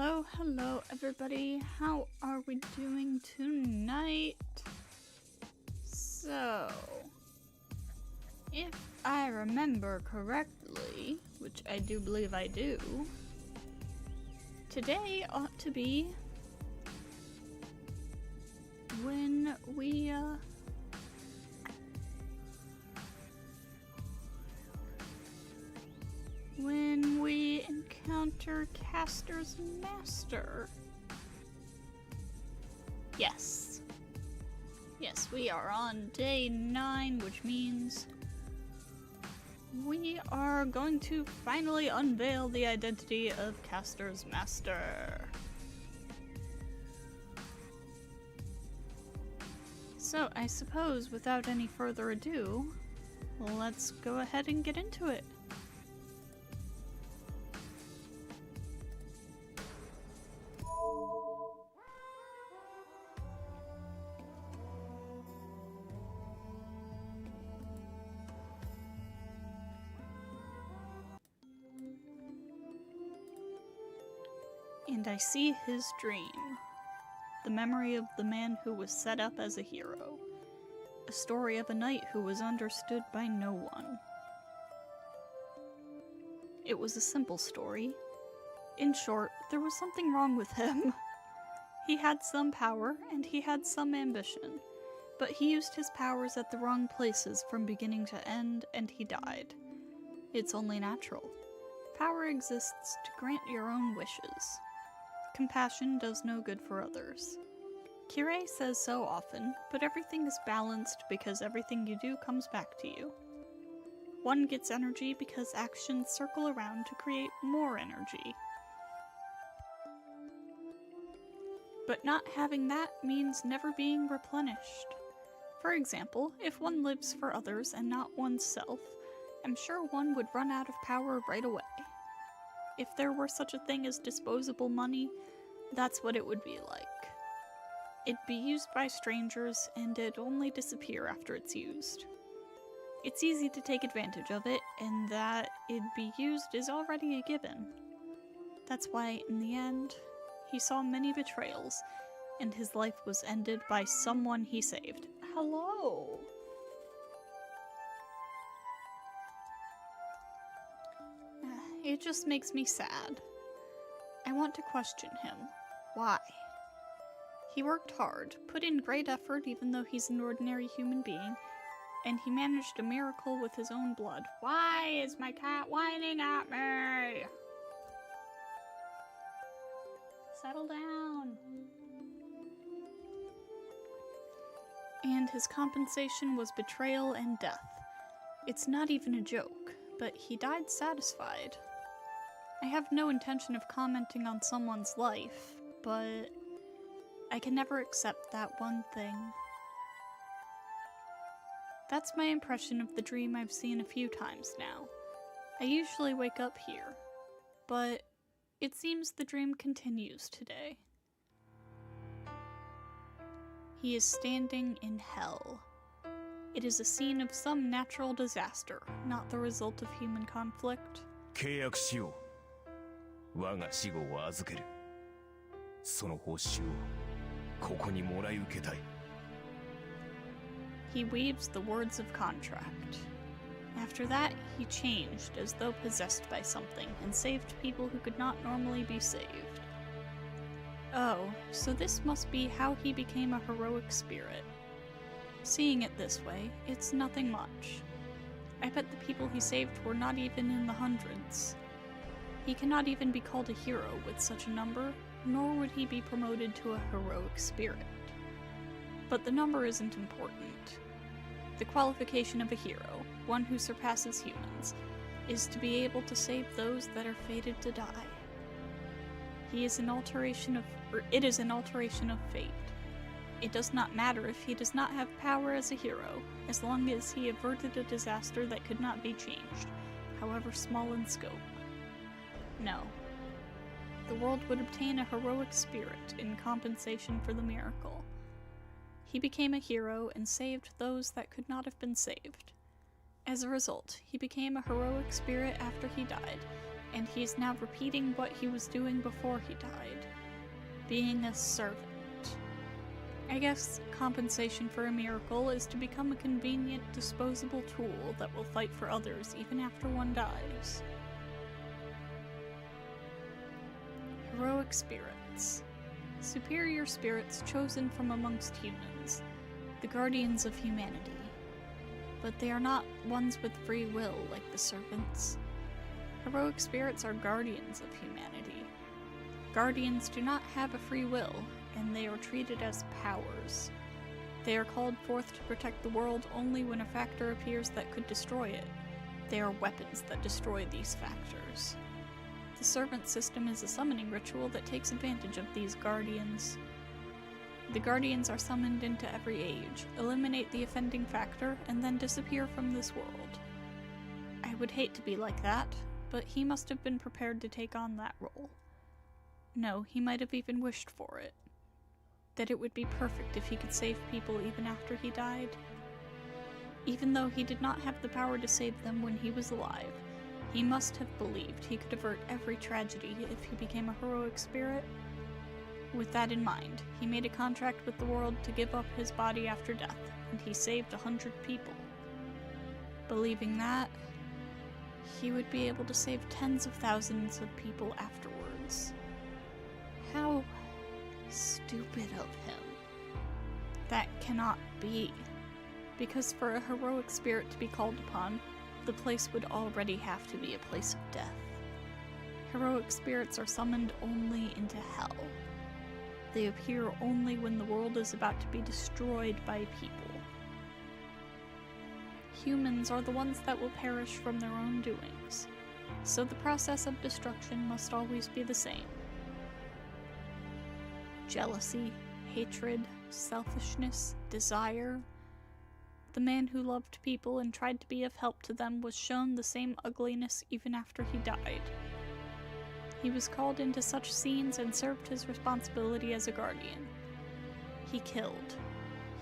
Hello everybody, how are we doing tonight? So, if I remember correctly, which I do believe I do, today ought to be when we, encounter Caster's Master. Yes, we are on day 9, which means we are going to finally unveil the identity of Caster's Master. So I suppose without any further ado, let's go ahead and get into it. And I see his dream, the memory of the man who was set up as a hero, a story of a knight who was understood by no one. It was a simple story. In short, there was something wrong with him. He had some power, and he had some ambition, but he used his powers at the wrong places from beginning to end, and he died. It's only natural. Power exists to grant your own wishes. Compassion does no good for others. Kirei says so often, but everything is balanced because everything you do comes back to you. One gets energy because actions circle around to create more energy. But not having that means never being replenished. For example, if one lives for others and not oneself, I'm sure one would run out of power right away. If there were such a thing as disposable money, that's what it would be like. It'd be used by strangers, and it'd only disappear after it's used. It's easy to take advantage of it, and that it'd be used is already a given. That's why, in the end, he saw many betrayals, and his life was ended by someone he saved. Hello! It just makes me sad. I want to question him. Why? He worked hard, put in great effort even though he's an ordinary human being, and he managed a miracle with his own blood. Why is my cat whining at me? Settle down. And his compensation was betrayal and death. It's not even a joke, but he died satisfied. I have no intention of commenting on someone's life, but I can never accept that one thing. That's my impression of the dream I've seen a few times now. I usually wake up here, but it seems the dream continues today. He is standing in hell. It is a scene of some natural disaster, not the result of human conflict. 契約しよう。我が死後を預ける。その報酬をここにもらい受けたい。He weaves the words of contract. After that, he changed as though possessed by something and saved people who could not normally be saved. Oh, so this must be how he became a heroic spirit. Seeing it this way, it's nothing much. I bet the people he saved were not even in the hundreds. He cannot even be called a hero with such a number, nor would he be promoted to a heroic spirit. But the number isn't important. The qualification of a hero, one who surpasses humans, is to be able to save those that are fated to die. It is an alteration of fate. It does not matter if he does not have power as a hero, as long as he averted a disaster that could not be changed, however small in scope. No. The world would obtain a heroic spirit in compensation for the miracle. He became a hero and saved those that could not have been saved. As a result, he became a heroic spirit after he died, and he's now repeating what he was doing before he died. Being a servant. I guess compensation for a miracle is to become a convenient, disposable tool that will fight for others even after one dies. Heroic spirits. Superior spirits chosen from amongst humans, the guardians of humanity. But they are not ones with free will like the servants. Heroic spirits are guardians of humanity. Guardians do not have a free will, and they are treated as powers. They are called forth to protect the world only when a factor appears that could destroy it. They are weapons that destroy these factors. The servant system is a summoning ritual that takes advantage of these guardians. The guardians are summoned into every age, eliminate the offending factor, and then disappear from this world. I would hate to be like that, but he must have been prepared to take on that role. No, he might have even wished for it. That it would be perfect if he could save people even after he died. Even though he did not have the power to save them when he was alive, he must have believed he could avert every tragedy if he became a heroic spirit. With that in mind, he made a contract with the world to give up his body after death, and he saved 100 people. Believing that, he would be able to save tens of thousands of people afterwards. How stupid of him. That cannot be. Because for a heroic spirit to be called upon, the place would already have to be a place of death. Heroic spirits are summoned only into hell. They appear only when the world is about to be destroyed by people. Humans are the ones that will perish from their own doings, so the process of destruction must always be the same. Jealousy, hatred, selfishness, desire. The man who loved people and tried to be of help to them was shown the same ugliness even after he died. He was called into such scenes and served his responsibility as a guardian. He killed.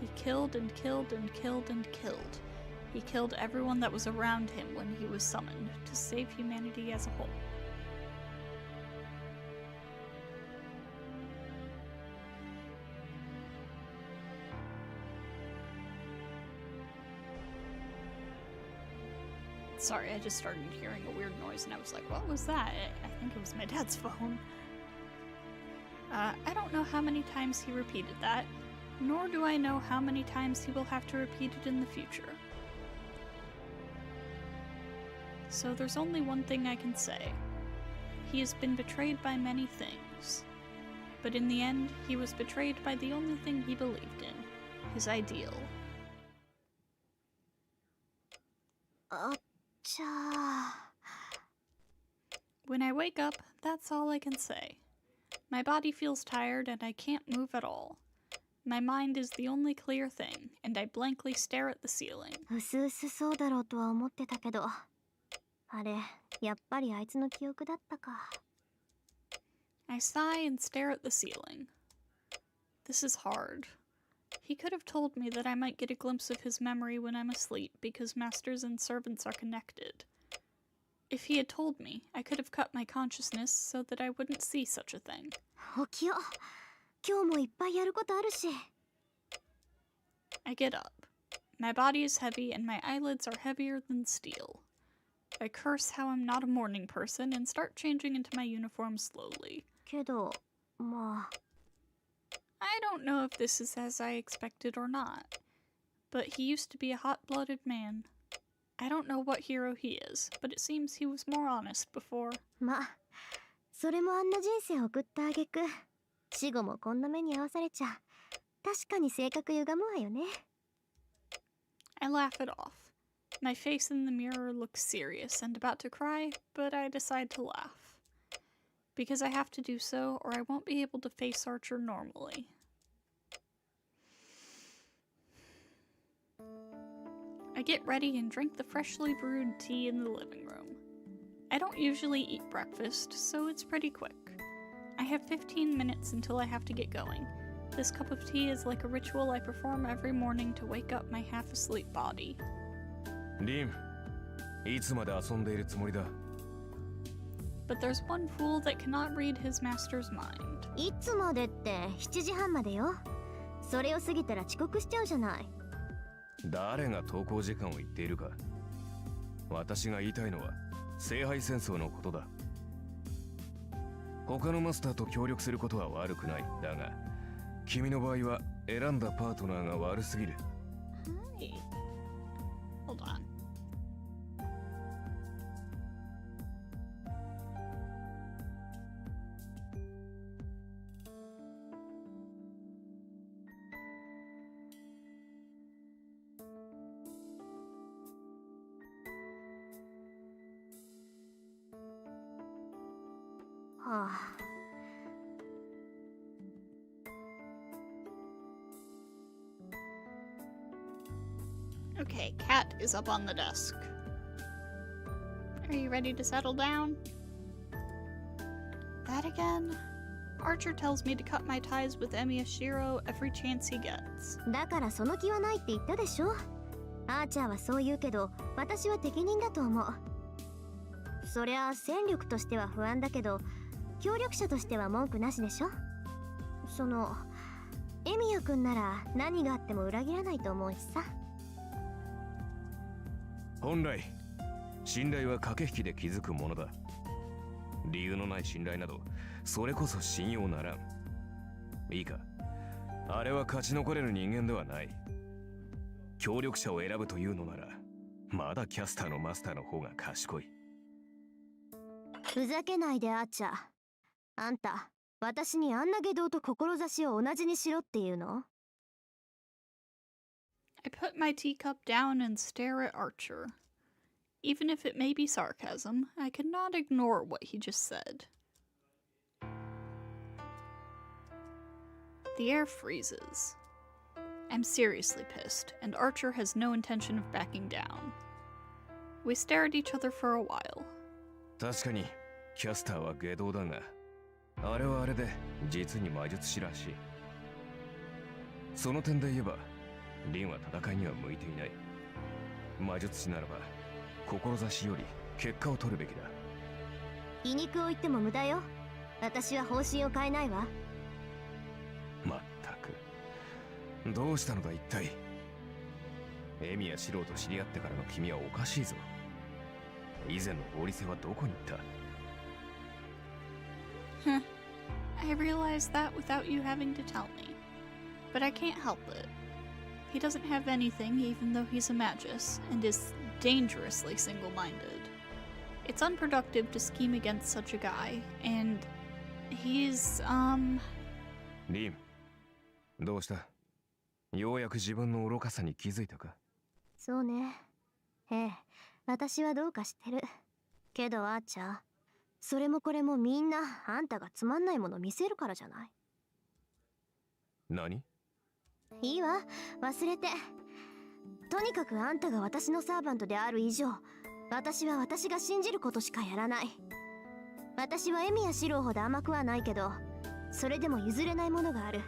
He killed and killed and killed and killed. He killed everyone that was around him when he was summoned to save humanity as a whole. Sorry, I just started hearing a weird noise and I was like, what was that? I think it was my dad's phone. I don't know how many times he repeated that, nor do I know how many times he will have to repeat it in the future. So there's only one thing I can say. He has been betrayed by many things. But in the end, he was betrayed by the only thing he believed in, his ideal. When I wake up, that's all I can say. My body feels tired and I can't move at all. My mind is the only clear thing, and I blankly stare at the ceiling. I sigh and stare at the ceiling. This is hard. He could have told me that I might get a glimpse of his memory when I'm asleep because masters and servants are connected. If he had told me, I could have cut my consciousness so that I wouldn't see such a thing. I get up. My body is heavy and my eyelids are heavier than steel. I curse how I'm not a morning person and start changing into my uniform slowly. I don't know if this is as I expected or not, but he used to be a hot-blooded man. I don't know what hero he is, but it seems he was more honest before. I laugh it off. My face in the mirror looks serious and about to cry, but I decide to laugh. Because I have to do so, or I won't be able to face Archer normally. I get ready and drink the freshly brewed tea in the living room. I don't usually eat breakfast, so it's pretty quick. I have 15 minutes until I have to get going. This cup of tea is like a ritual I perform every morning to wake up my half-asleep body. Rim, いつまで遊んでいるつもりだ? but there's one fool that cannot read his master's mind. いつまでって7時半までよ。それを過ぎたら遅刻しちゃうじゃない。誰が登校時間を言っているか。私が言いたいのは聖杯戦争のことだ。他のマスターと協力することは悪くない。だが君の場合は選んだパートナーが悪すぎる。Hey. Hold on. Okay, Cat is up on the desk. Are you ready to settle down? That again? Archer tells me to cut my ties with Emiyashiro every chance he gets. だからその気はないって言ったでしょ。アーチャーはそう言うけど、私は適任だと思う。そりゃ戦力としては不安だけど、協力者としては文句なしでしょ。エミヤくんなら何があっても裏切らないと思うしさ。本来信頼は駆け引きで築くものだ。理由のない信頼などそれこそ信用ならん。いいか、あれは勝ち残れる人間ではない。協力者を選ぶというのならまだキャスターのマスターの方が賢い。ふざけないでアーチャー。あんた私にあんな外道と志を同じにしろっていうの？ I put my teacup down and stare at Archer. Even if it may be sarcasm, I could not ignore what he just said. The air freezes. I'm seriously pissed, and Archer has no intention of backing down. We stare at each other for a while. 確かにキャスターは外道だが、あれはあれで実に魔術師らしい。その点で言えばリンは戦いには向いていない。魔術師ならば志より結果を取るべきだ。皮肉を言っても無駄よ。私は方針を変えないわ。まったくどうしたのだ一体。エミやシローと知り合ってからの君はおかしいぞ。以前の合理性はどこに行った？ I realized that without you having to tell me. But I can't help it. He doesn't have anything even though he's a magus, and is dangerously single-minded. It's unproductive to scheme against such a guy, and he's, リン、どうした？ようやく自分の愚かさに気づいたか？そうね。ええ、私はどうかしてる。けどアーチャー、それもこれもみんなあんたがつまんないもの見せるからじゃない。何？いいわ、忘れて。とにかくあんたが私のサーバントである以上、私は私が信じることしかやらない。私はエミやシローほど甘くはないけど、それでも譲れないものがある。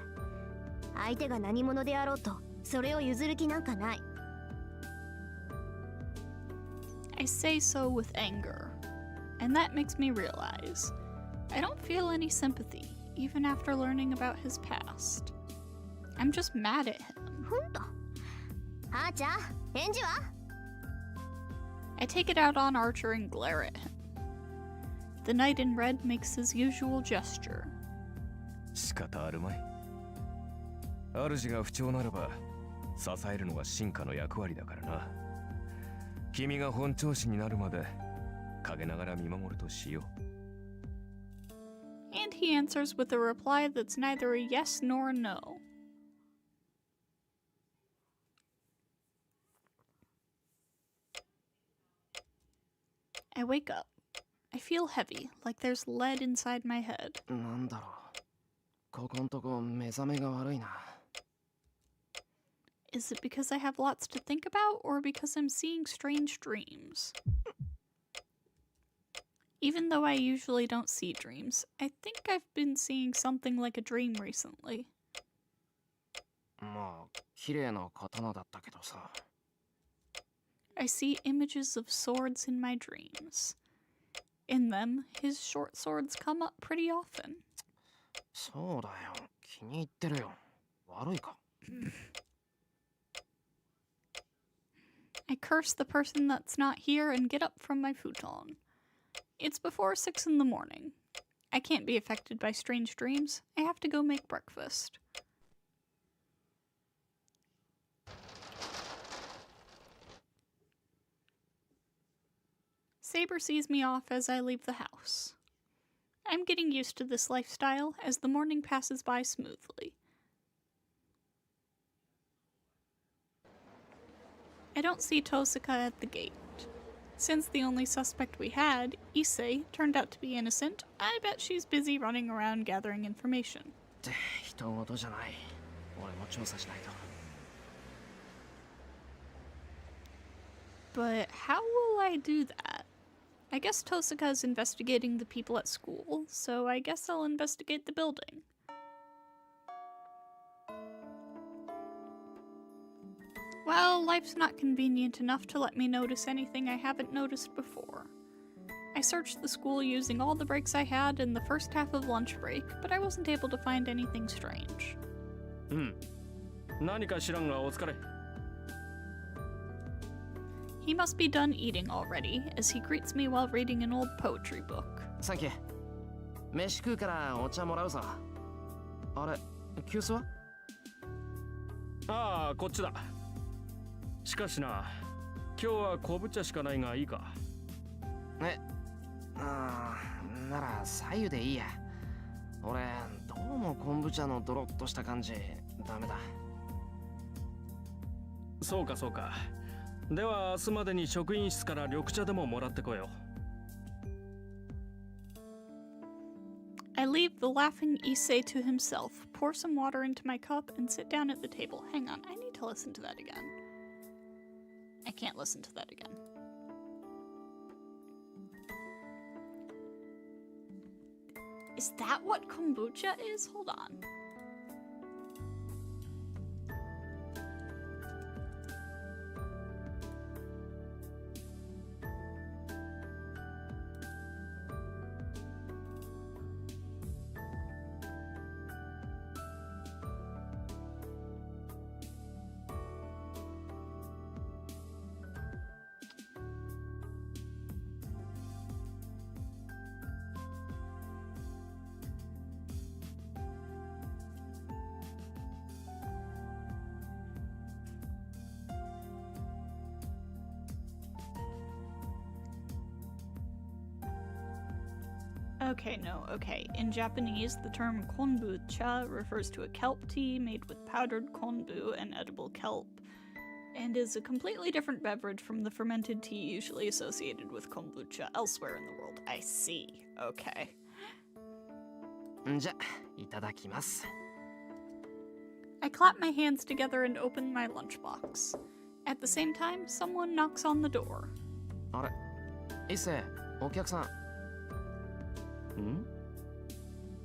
相手が何者であろうと、それを譲る気なんかない。I say so with anger, and that makes me realize I don't feel any sympathy, even after learning about his past. I'm just mad at him. ほんと。あーちゃん、返事は？ I take it out on Archer and glare at him. The knight in red makes his usual gesture. 仕方あるまい。主が不調ならば支えるのが進化の役割だからな。君が本調子になるまで陰ながら見守るとしよう。And he answers with a reply that's neither a yes nor a no. I wake up. I feel heavy, like there's lead inside my head. なんだろう。ここんとこ目覚めが悪いな。Is it because I have lots to think about, or because I'm seeing strange dreams? Even though I usually don't see dreams, I think I've been seeing something like a dream recently. まあ、綺麗な刀だったけどさ。I see images of swords in my dreams. In them, his short swords come up pretty often. そうだよ。気に入ってるよ。悪いか。I curse the person that's not here and get up from my futon. It's before 6 in the morning. I can't be affected by strange dreams. I have to go make breakfast. Saber sees me off as I leave the house. I'm getting used to this lifestyle as the morning passes by smoothly. I don't see Tosaka at the gate. Since the only suspect we had, Issei, turned out to be innocent, I bet she's busy running around gathering information. って人事じゃない。俺も調査しないと。But how will I do that? I guess Tosaka's investigating the people at school, so I guess I'll investigate the building. Well, life's not convenient enough to let me notice anything I haven't noticed before. I searched the school using all the breaks I had in the first half of lunch break, but I wasn't able to find anything strange. 何か知らんがお疲れ。 He must be done eating already, as he greets me while reading an old poetry book. サンキュー。飯食うからお茶もらうさ。あれ、急須は？ああ、こっちだ。しかしな、今日は昆布茶しかないがいいか。なら左右でいいや。俺、どうも昆布茶のドロッとした感じ、ダメだ。そうかそうか。では明日までに職員室から緑茶でももらってこよう。I leave the laughing Issei to himself, pour some water into my cup, and sit down at the table. Hang on, I need to listen to that again. I can't listen to that again. Is that what kombucha is? Hold on. Okay. In Japanese, the term konbucha refers to a kelp tea made with powdered konbu and edible kelp, and is a completely different beverage from the fermented tea usually associated with kombucha elsewhere in the world. I see. Okay. じゃ、いただきます。I clap my hands together and open my lunchbox. At the same time, someone knocks on the door. あれ、一星、お客さん。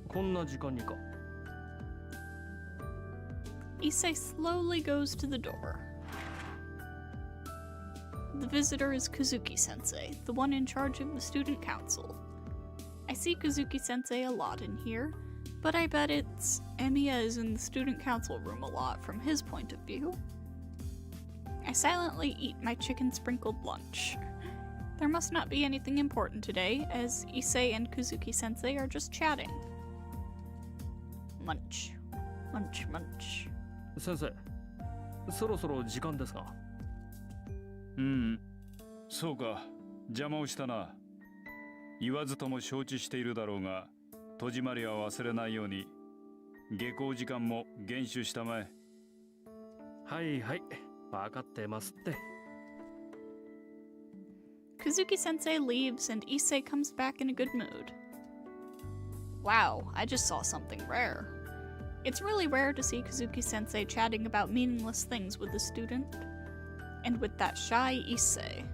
こんな時間にか。Issei slowly goes to the door. The visitor is Kazuki-sensei, the one in charge of the student council. I see Kazuki-sensei a lot in here, but I bet it's Emiya is in the student council room a lot from his point of view. I silently eat my chicken-sprinkled lunch. There must not be anything important today, as Issei and Kazuki-sensei are just chatting. Munch. Munch, munch. 先生、そろそろ時間ですか。そうか、邪魔をしたな。言わずとも承知しているだろうが、戸締まりは忘れないように。下校時間も厳守したまえ。はいはい、分かってますって。Kazuki-sensei leaves and Issei comes back in a good mood. Wow, I just saw something rare. It's really rare to see Kazuki-sensei chatting about meaningless things with a student. And with that shy Issei.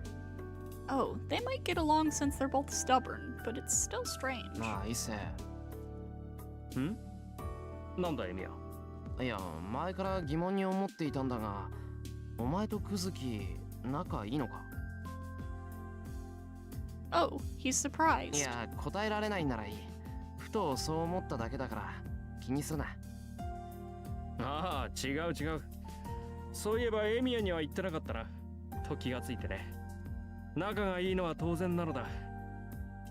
Oh, they might get along since they're both stubborn, but it's still strange. なあ、一星。なんだエミヤ。いや、前から疑問に思っていたんだが、お前とクズキ、仲いいのか？ Oh, he's い surprised. や、答えられないならいい。ふとそう思っただけだから気にするな。ああ、違う違う。そういえばエミヤには言ってなかったな。と気がついてね。仲がいいのは当然なのだ。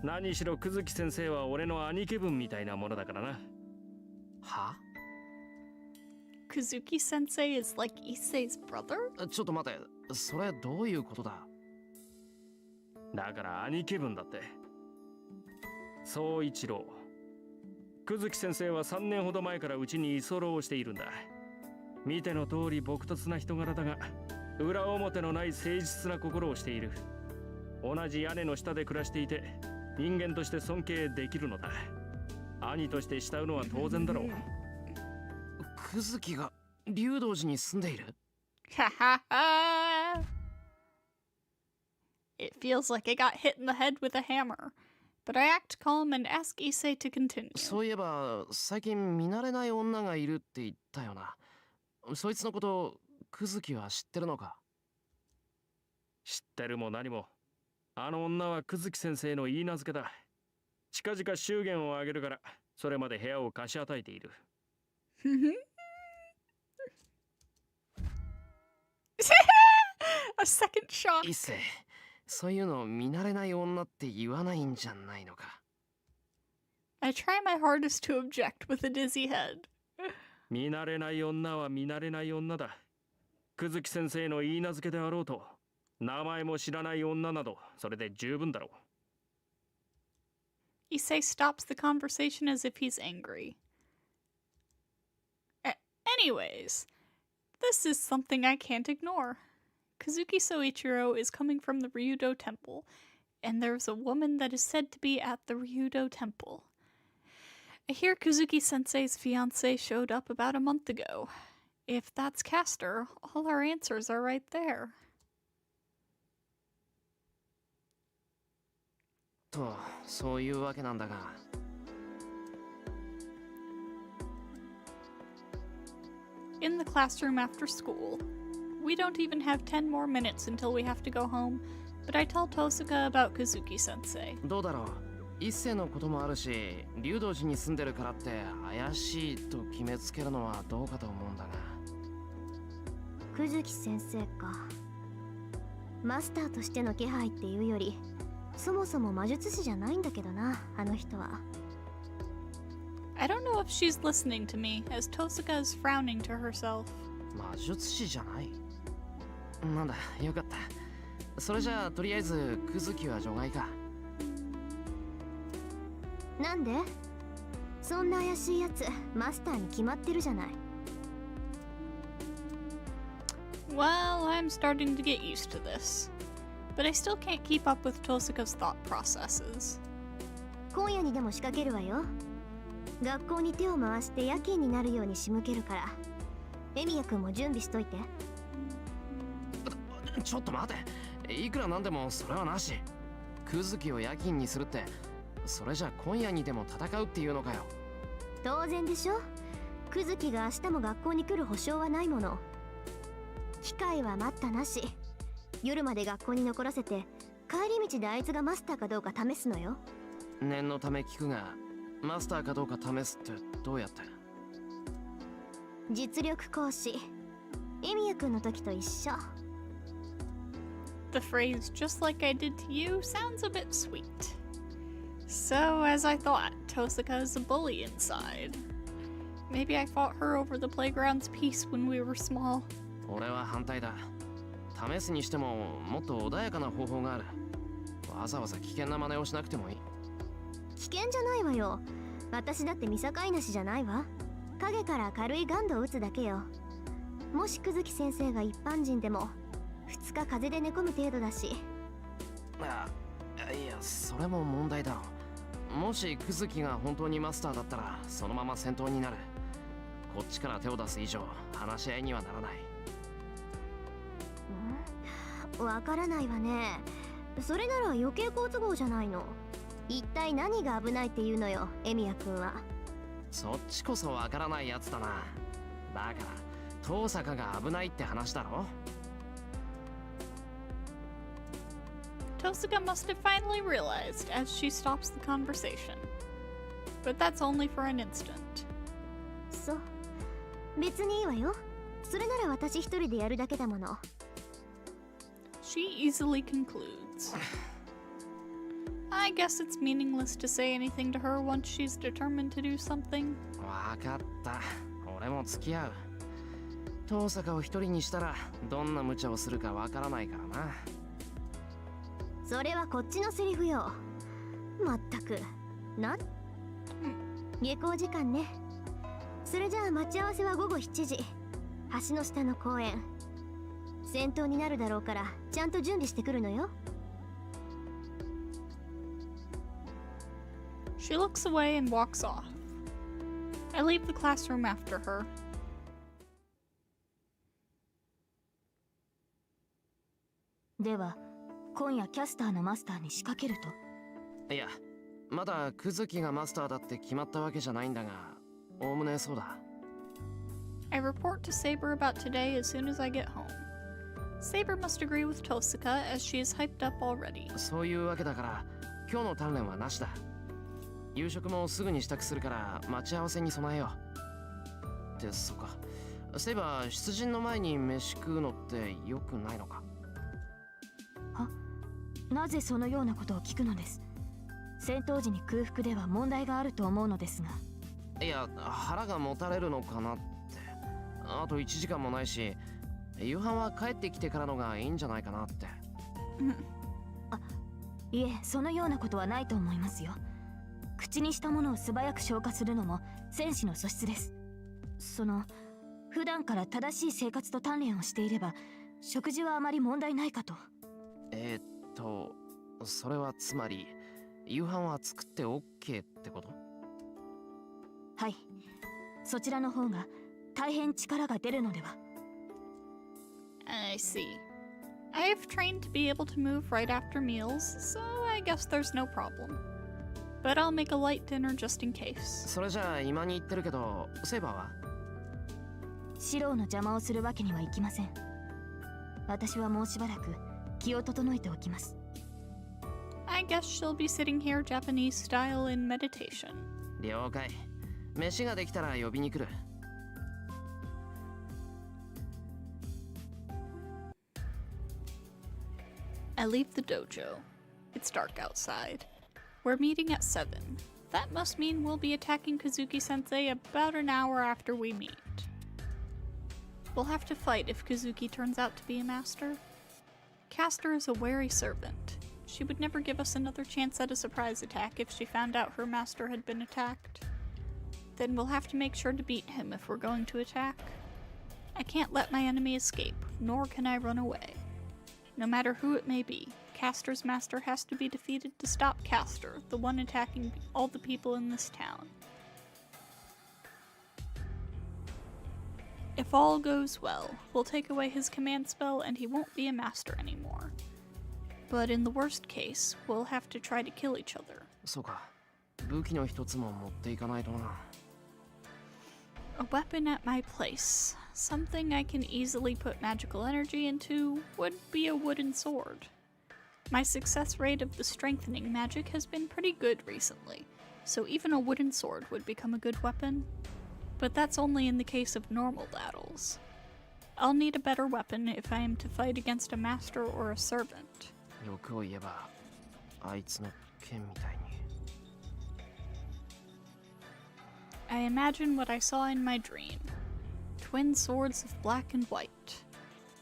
何しろ久月先生は俺の兄貴分みたいなものだからな。は？ Kazuki sensei is like Issei's brother? ちょっと待て、それどういうことだ？だから兄貴分だって。総一郎。久月先生は3年ほど前からうちに居候をしているんだ。見ての通り朴突な人柄だが、裏表のない誠実な心をしている。同じ屋根の下で暮らしていて、人間として尊敬できるのだ。兄として慕うのは当然だろう。久月が竜道寺に住んでいる？ Ha ha ha! It feels like I got hit in the head with a hammer, but I act calm and ask Issei to continue. そういえば最近見慣れない女がいるって言ったよな。そいつのこと久月は知ってるのか？知ってるも何も。あの女は久月先生の言い名付けだ。近々祝言をあげるから、それまで部屋を貸し与えている。A second shock. 一世、そういうの見慣れない女って言わないんじゃないのか？ I try my hardest to object with a dizzy head. 見慣れない女は見慣れない女だ。久月先生の言い名付けであろうと、名前も知らない女など、それで十分だろう。Issei stops the conversation as if he's angry. Anyways, this is something I can't ignore. Kazuki Soichiro is coming from the Ryudo Temple, and there's a woman that is said to be at the Ryudo Temple. I hear Kazuki-sensei's fiancé showed up about a month ago. If that's Castor, all our answers are right there. と、そういうわけなんだが。In the classroom after school. We don't even have 10 more minutes until we have to go home, but I tell Tosuka about Kazuki-sensei. どうだろう。一世のこともあるし、竜道寺に住んでるからって怪しいと決めつけるのはどうかと思うんだが。久月先生か。マスターとしての気配っていうより、そもそも魔術師じゃないんだけどな、あの人は。I don't know if she's listening to me, as Tosuka is frowning to herself. 魔術師じゃない？なんだ、よかった。それじゃあとりあえず久月は除外か。なんで？そんな怪しいやつマスターに決まってるじゃない。Well, I'm starting to get used to this. But I still can't keep up with Tosuka's thought processes. 今夜にでも仕掛けるわよ。学校に手を回して夜勤になるように仕向けるから。エミヤ君も準備しといて。ちょっと待て。いくらなんでもそれはなし。久月を夜勤にするって、それじゃ今夜にでも戦うっていうのかよ。当然でしょ。久月が明日も学校に来る保証はないもの。機会は待ったなし。夜まで学校に残らせて帰り道であいつがマスターかどうか試すのよ。念のため聞くが、マスターかどうか試すってどうやって？実力行使。エミヤ君の時と一緒。The phrase "just like I did to you" sounds a bit sweet. So, as I thought, Tosuka is a bully inside. Maybe I fought her over the playground's peace when we were small. 俺は反対だ。試すにしてももっと穏やかな方法がある。わざわざ危険な真似をしなくてもいい。危険じゃないわよ。私だって見境なしじゃないわ。影から軽いガンドを打つだけよ。もし久月先生が一般人でも2日風邪で寝込む程度だし。あ、いや、それも問題だろう。もし久月が本当にマスターだったらそのまま戦闘になる。こっちから手を出す以上話し合いにはならない。わからないわね。それなら余計好都合じゃないの。一体何が危ないっていうのよ、エミヤ君は。そっちこそわからないやつだな。だから遠坂が危ないって話だろ。Tosuka must have finally realized as she stops the conversation. But that's only for an instant. そう。別にいいわよ。それなら私一人でやるだけだもの。She easily concludes. I guess it's meaningless to say anything to her once she's determined to do something. わかった。俺も付き合う。遠坂を一人にしたらどんな無茶をするかわからないからな。それはこっちのセリフよ。まったく。下校時間ね。それじゃあ待ち合わせは午後7時。橋の下の公園。戦闘になるだろうからちゃんと準備してくるのよ。She looks away and walks off. I leave the classroom after her. では今夜キャスターのマスターに仕掛けると？いや、まだクズキがマスターだって決まったわけじゃないんだが、おおむねそうだ。I report to Saber about today as soon as I get home. Saber must agree with Tosuka as she is hyped up already. そういうわけだから今日の鍛錬はなしだ。夕食もすぐに支度するから待ち合わせに備えよう。ってそっか。そういえば出陣の前に飯食うのって良くないのか？なぜそのようなことを聞くのです？戦闘時に空腹では問題があると思うのですが。いや、腹がもたれるのかなって。あと1時間もないし、夕飯は帰ってきてからのがいいんじゃないかなって。いえ、そのようなことはないと思いますよ。口にしたものを素早く消化するのも戦士の素質です。普段から正しい生活と鍛錬をしていれば食事はあまり問題ないかと。それはつまり夕飯は作って OK ってこと？はい、そちらの方が大変力が出るのでは。 I see. I have trained to be able to move right after meals, so I guess there's no problem. But I'll make a light dinner just in case. それじゃあ今に言ってるけど、セイバーは？シローの邪魔をするわけにはいきません。私はもうしばらく気を整えておきます。I guess she'll be sitting here Japanese style in meditation. 了解。飯ができたら呼びに来る。I leave the dojo. It's dark outside. We're meeting at 7. That must mean we'll be attacking Kazuki-sensei about an hour after we meet. We'll have to fight if Kazuki turns out to be a master. Castor is a wary servant. She would never give us another chance at a surprise attack if she found out her master had been attacked. Then we'll have to make sure to beat him if we're going to attack. I can't let my enemy escape, nor can I run away. No matter who it may be, Castor's master has to be defeated to stop Castor, the one attacking all the people in this town. If all goes well, we'll take away his command spell and he won't be a master anymore. But in the worst case, we'll have to try to kill each other. そうか。武器の一つも持っていかないとな。A weapon at my place, something I can easily put magical energy into, would be a wooden sword. My success rate of the strengthening magic has been pretty good recently, so even a wooden sword would become a good weapon. But that's only in the case of normal battles. I'll need a better weapon if I am to fight against a master or a servant. 欲を言えば、あいつの剣みたいに。I imagine what I saw in my dream. Twin swords of black and white.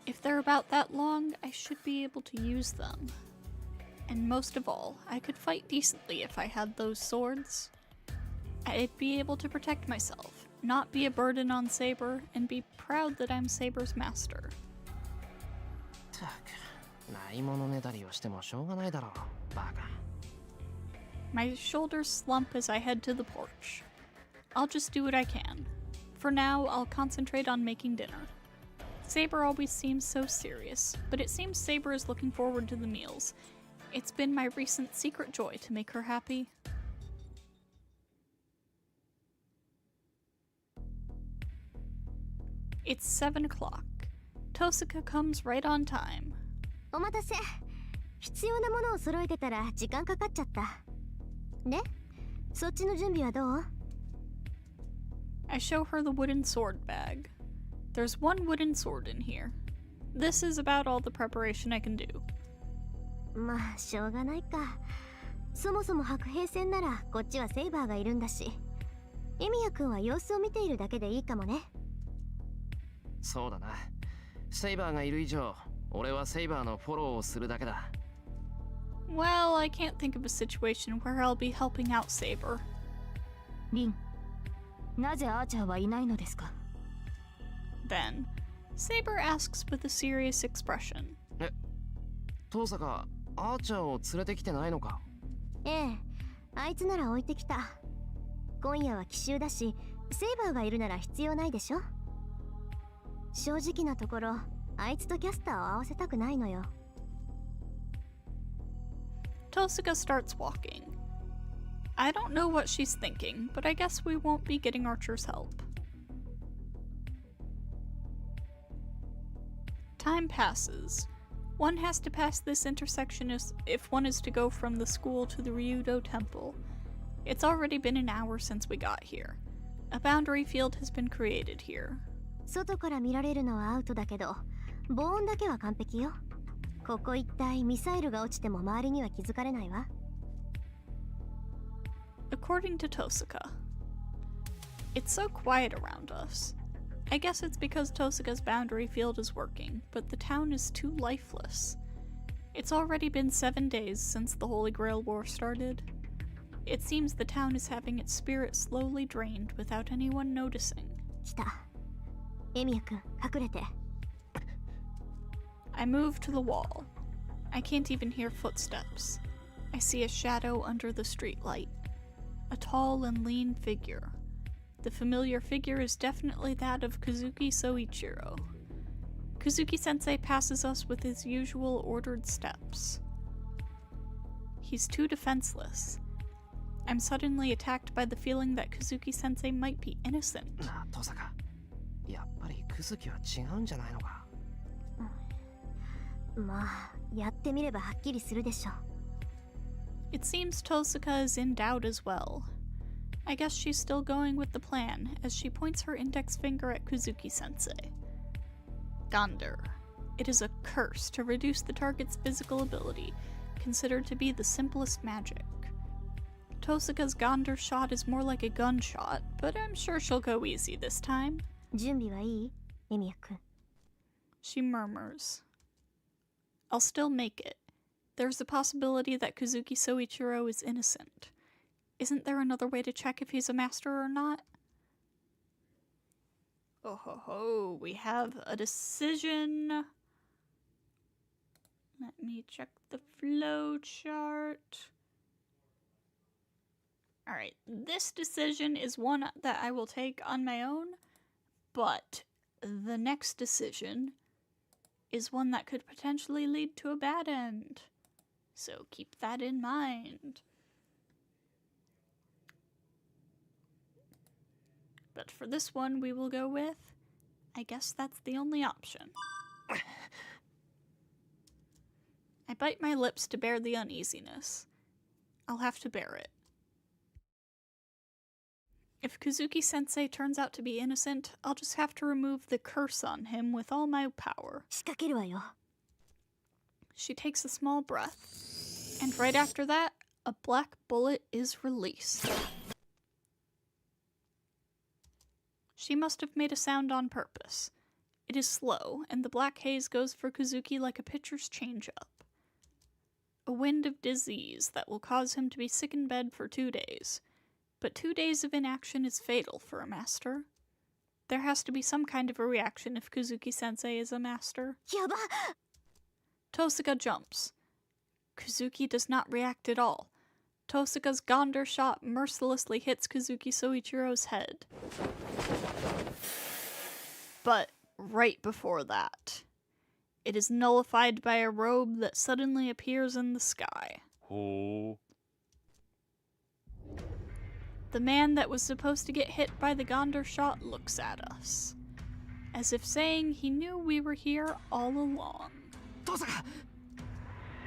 If they're about that long, I should be able to use them. And most of all, I could fight decently if I had those swords. I'd be able to protect myself, not be a burden on Saber, and be proud that I'm Saber's master. たく、ないものねだりをしてもしょうがないだろう、バカ。My shoulders slump as I head to the porch. I'll just do what I can. For now, I'll concentrate on making dinner. Saber always seems so serious, but it seems Saber is looking forward to the meals. It's been my recent secret joy to make her happy. It's 7 o'clock. Tosuka comes right on time. お待たせ。必要なものを揃えてたら時間かかっちゃった。で、そっちの準備はどう？ I show her the wooden sword bag. There's one wooden sword in here. This is about all the preparation I can do. まあ、しょうがないか。そもそも白兵戦ならこっちはセイバーがいるんだし、エミヤ君は様子を見ているだけでいいかもね。そうだな。セイバーがいる以上、俺はセイバーのフォローをするだけだ。Well, I can't think of a situation where I'll be helping out Saber. リン、なぜアーチャーはいないのですか？ Then, Saber asks with a serious expression. 遠坂、アーチャーを連れてきてないのか？ええ、あいつなら置いてきた。今夜は奇襲だし、セイバーがいるなら必要ないでしょ。正直なところ、あいつとキャスターを合わせたくないのよ。Tosaka starts walking. I don't know what she's thinking, but I guess we won't be getting Archer's help. Time passes. One has to pass this intersection if one is to go from the school to the Ryudo Temple. It's already been an hour since we got here. A boundary field has been created here. 外から見られるのはアウトだけど、防音だけは完璧よ。ここ一帯ミサイルが落ちても周りには気づかれないわ。According to Tosaka, it's so quiet around us. I guess it's because Tosaka's boundary field is working, but the town is too lifeless. It's already been 7 days since the Holy Grail War started. It seems the town is having its spirit slowly drained without anyone noticing. 来た。エミヤ君、隠れて。I move to the wall. I can't even hear footsteps. I see a shadow under the streetlight. A tall and lean figure. The familiar figure is definitely that of Kazuki Soichiro. Kazuki-sensei passes us with his usual ordered steps. He's too defenseless. I'm suddenly attacked by the feeling that Kazuki-sensei might be innocent. なあ、遠坂。やっぱりクズキは違うんじゃないのか？まあ、やってみればはっきりするでしょ。It seems Tosaka is in doubt as well. I guess she's still going with the plan as she points her index finger at Kazuki-sensei. Gander. It is a curse to reduce the target's physical ability, considered to be the simplest magic. Tosaka's Gander shot is more like a gunshot, but I'm sure she'll go easy this time. 準備はいい？エミヤ君。She murmurs. I'll still make it. There's a possibility that Kazuki Soichiro is innocent. Isn't there another way to check if he's a master or not? Oh ho ho, we have a decision. Let me check the flow chart. Alright, this decision is one that I will take on my own, but the next decision is one that could potentially lead to a bad end. So keep that in mind. But for this one, we will go with, I guess that's the only option. I bite my lips to bear the uneasiness. I'll have to bear it. If Kazuki-sensei turns out to be innocent, I'll just have to remove the curse on him with all my power. 仕掛けるわよ。 She takes a small breath, and right after that, a black bullet is released. She must have made a sound on purpose. It is slow, and the black haze goes for Kazuki like a pitcher's changeup. A wind of disease that will cause him to be sick in bed for 2 days. But 2 days of inaction is fatal for a master. There has to be some kind of a reaction if Kazuki-sensei is a master. やば！ Tosaka jumps. Kazuki does not react at all. Tosaka's Gander shot mercilessly hits Kazuki Soichiro's head. But right before that, it is nullified by a robe that suddenly appears in the sky. ほう。 The man that was supposed to get hit by the Gander shot looks at us, as if saying he knew we were here all along. 遠坂！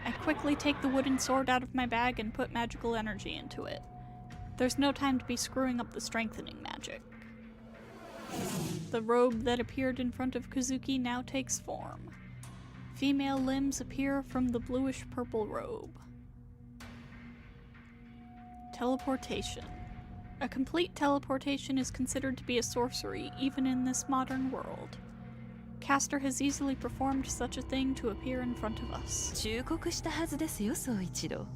I quickly take the wooden sword out of my bag and put magical energy into it. There's no time to be screwing up the strengthening magic. The robe that appeared in front of Kazuki now takes form. Female limbs appear from the bluish-purple robe. Teleportation. A complete teleportation is considered to be a sorcery even in this modern world. Castor has easily performed such a thing to appear in front of us. 忠告したはずですよ、総一郎。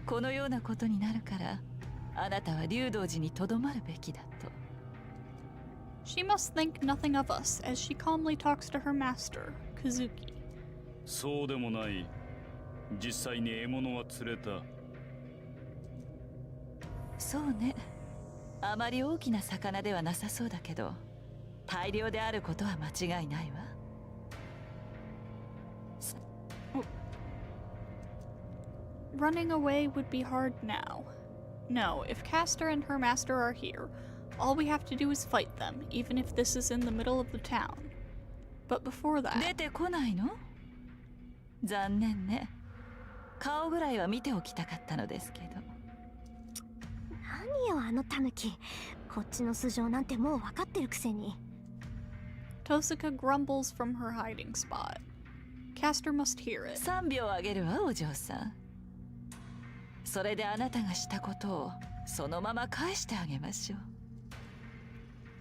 このようなことになるから、あなたは竜道寺にとどまるべきだと。She must think nothing of us as she calmly talks to her master, Kazuki. そうでもない。実際に獲物は釣れた。そうね。あまり大きな魚ではなさそうだけど、大量であることは間違いないわ。Running away would be hard now. No, if Castor and her master are here, all we have to do is fight them, even if this is in the middle of the town. But before 出 that, てこないの？残念ね。顔ぐらいは見ておきたかったのですけど。何よあのタヌキ。こっちの素性なんてもう分かってるくせに。Tosaka grumbles from her hiding spot. Castor must hear it. 3秒あげるわ、お嬢さん。それであなたがしたことをそのまま返してあげましょう。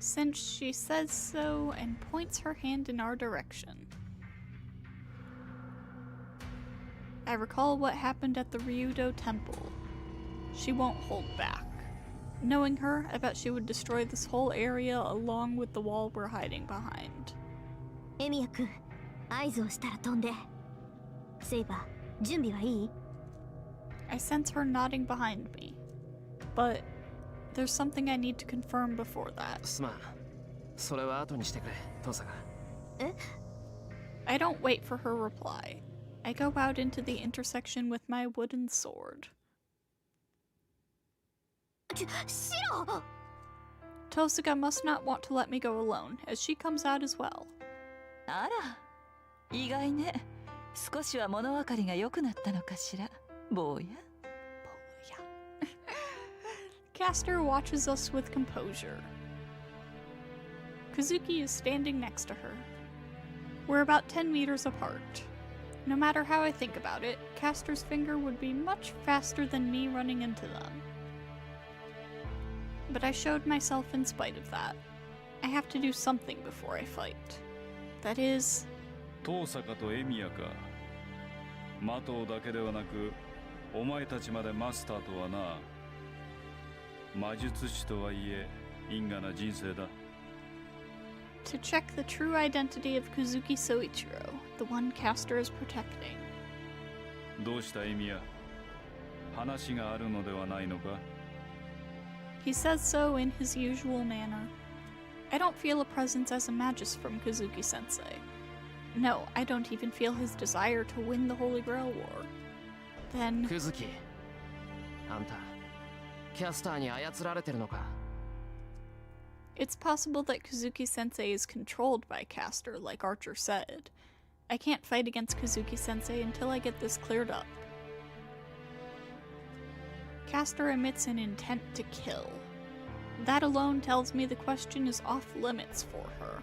Since she says so and points her hand in our direction. I recall what happened at the Ryudo Temple. She won't hold back. Knowing her, I bet she would destroy this whole area along with the wall we're hiding behind. エミヤ君、合図をしたら飛んで。セイバー、準備はいい？ I sense her nodding behind me. But there's something I need to confirm before that. すまん。それは後にしてくれ、トサカ。え？ I don't wait for her reply. I go out into the intersection with my wooden sword. シロ！ Tosaka must not want to let me go alone, as she comes out as well. あら、意外ね。少しは物分かりが良くなったのかしら、坊や。Castor watches us with composure. Kazuki is standing next to her. We're about 10 meters apart. No matter how I think about it, Castor's finger would be much faster than me running into them. But I showed myself in spite of that. I have to do something before I fight. That is... 遠坂とエミヤか。マトウだけではなく、お前たちまでマスターとはな。魔術師とはいえ、因果な人生だ。To check the true identity of Kazuki Soichiro, the one Castor is protecting. どうしたエミヤ？話があるのではないのか？ He says so in his usual manner. I don't feel a presence as a magus from Kazuki-sensei. No, I don't even feel his desire to win the Holy Grail War. Then... クズキ、あんた、キャスターに操られてるのか？ It's possible that Kazuki-sensei is controlled by Castor, like Archer said. I can't fight against Kazuki-sensei until I get this cleared up. Castor emits an intent to kill. That alone tells me the question is off limits for her.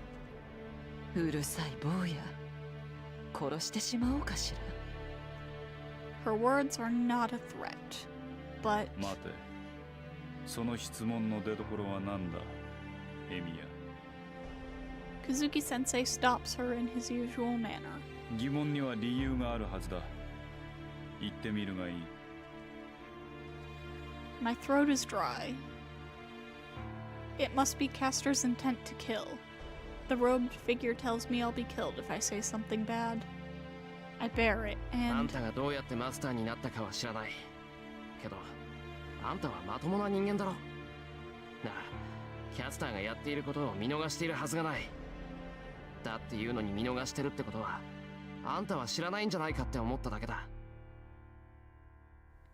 うるさい坊や。殺してしまおうかしら。 Her words are not a threat, but... 待て。その質問の出所は何だ、エミヤ。 Kazuki-sensei stops her in his usual manner. 疑問には理由があるはずだ。言ってみるがいい。 My throat is dry. It must be Castor's intent to kill. The robed figure tells me I'll be killed if I say something bad. I bear it, あん and... たがどうやってマスターになったかは知らない。けど、あんたはまともな人間だろ。なら、キャスターがやっていることを見逃しているはずがない。だっていうのに見逃してるってことは、あんたは知らないんじゃないかって思っただけだ。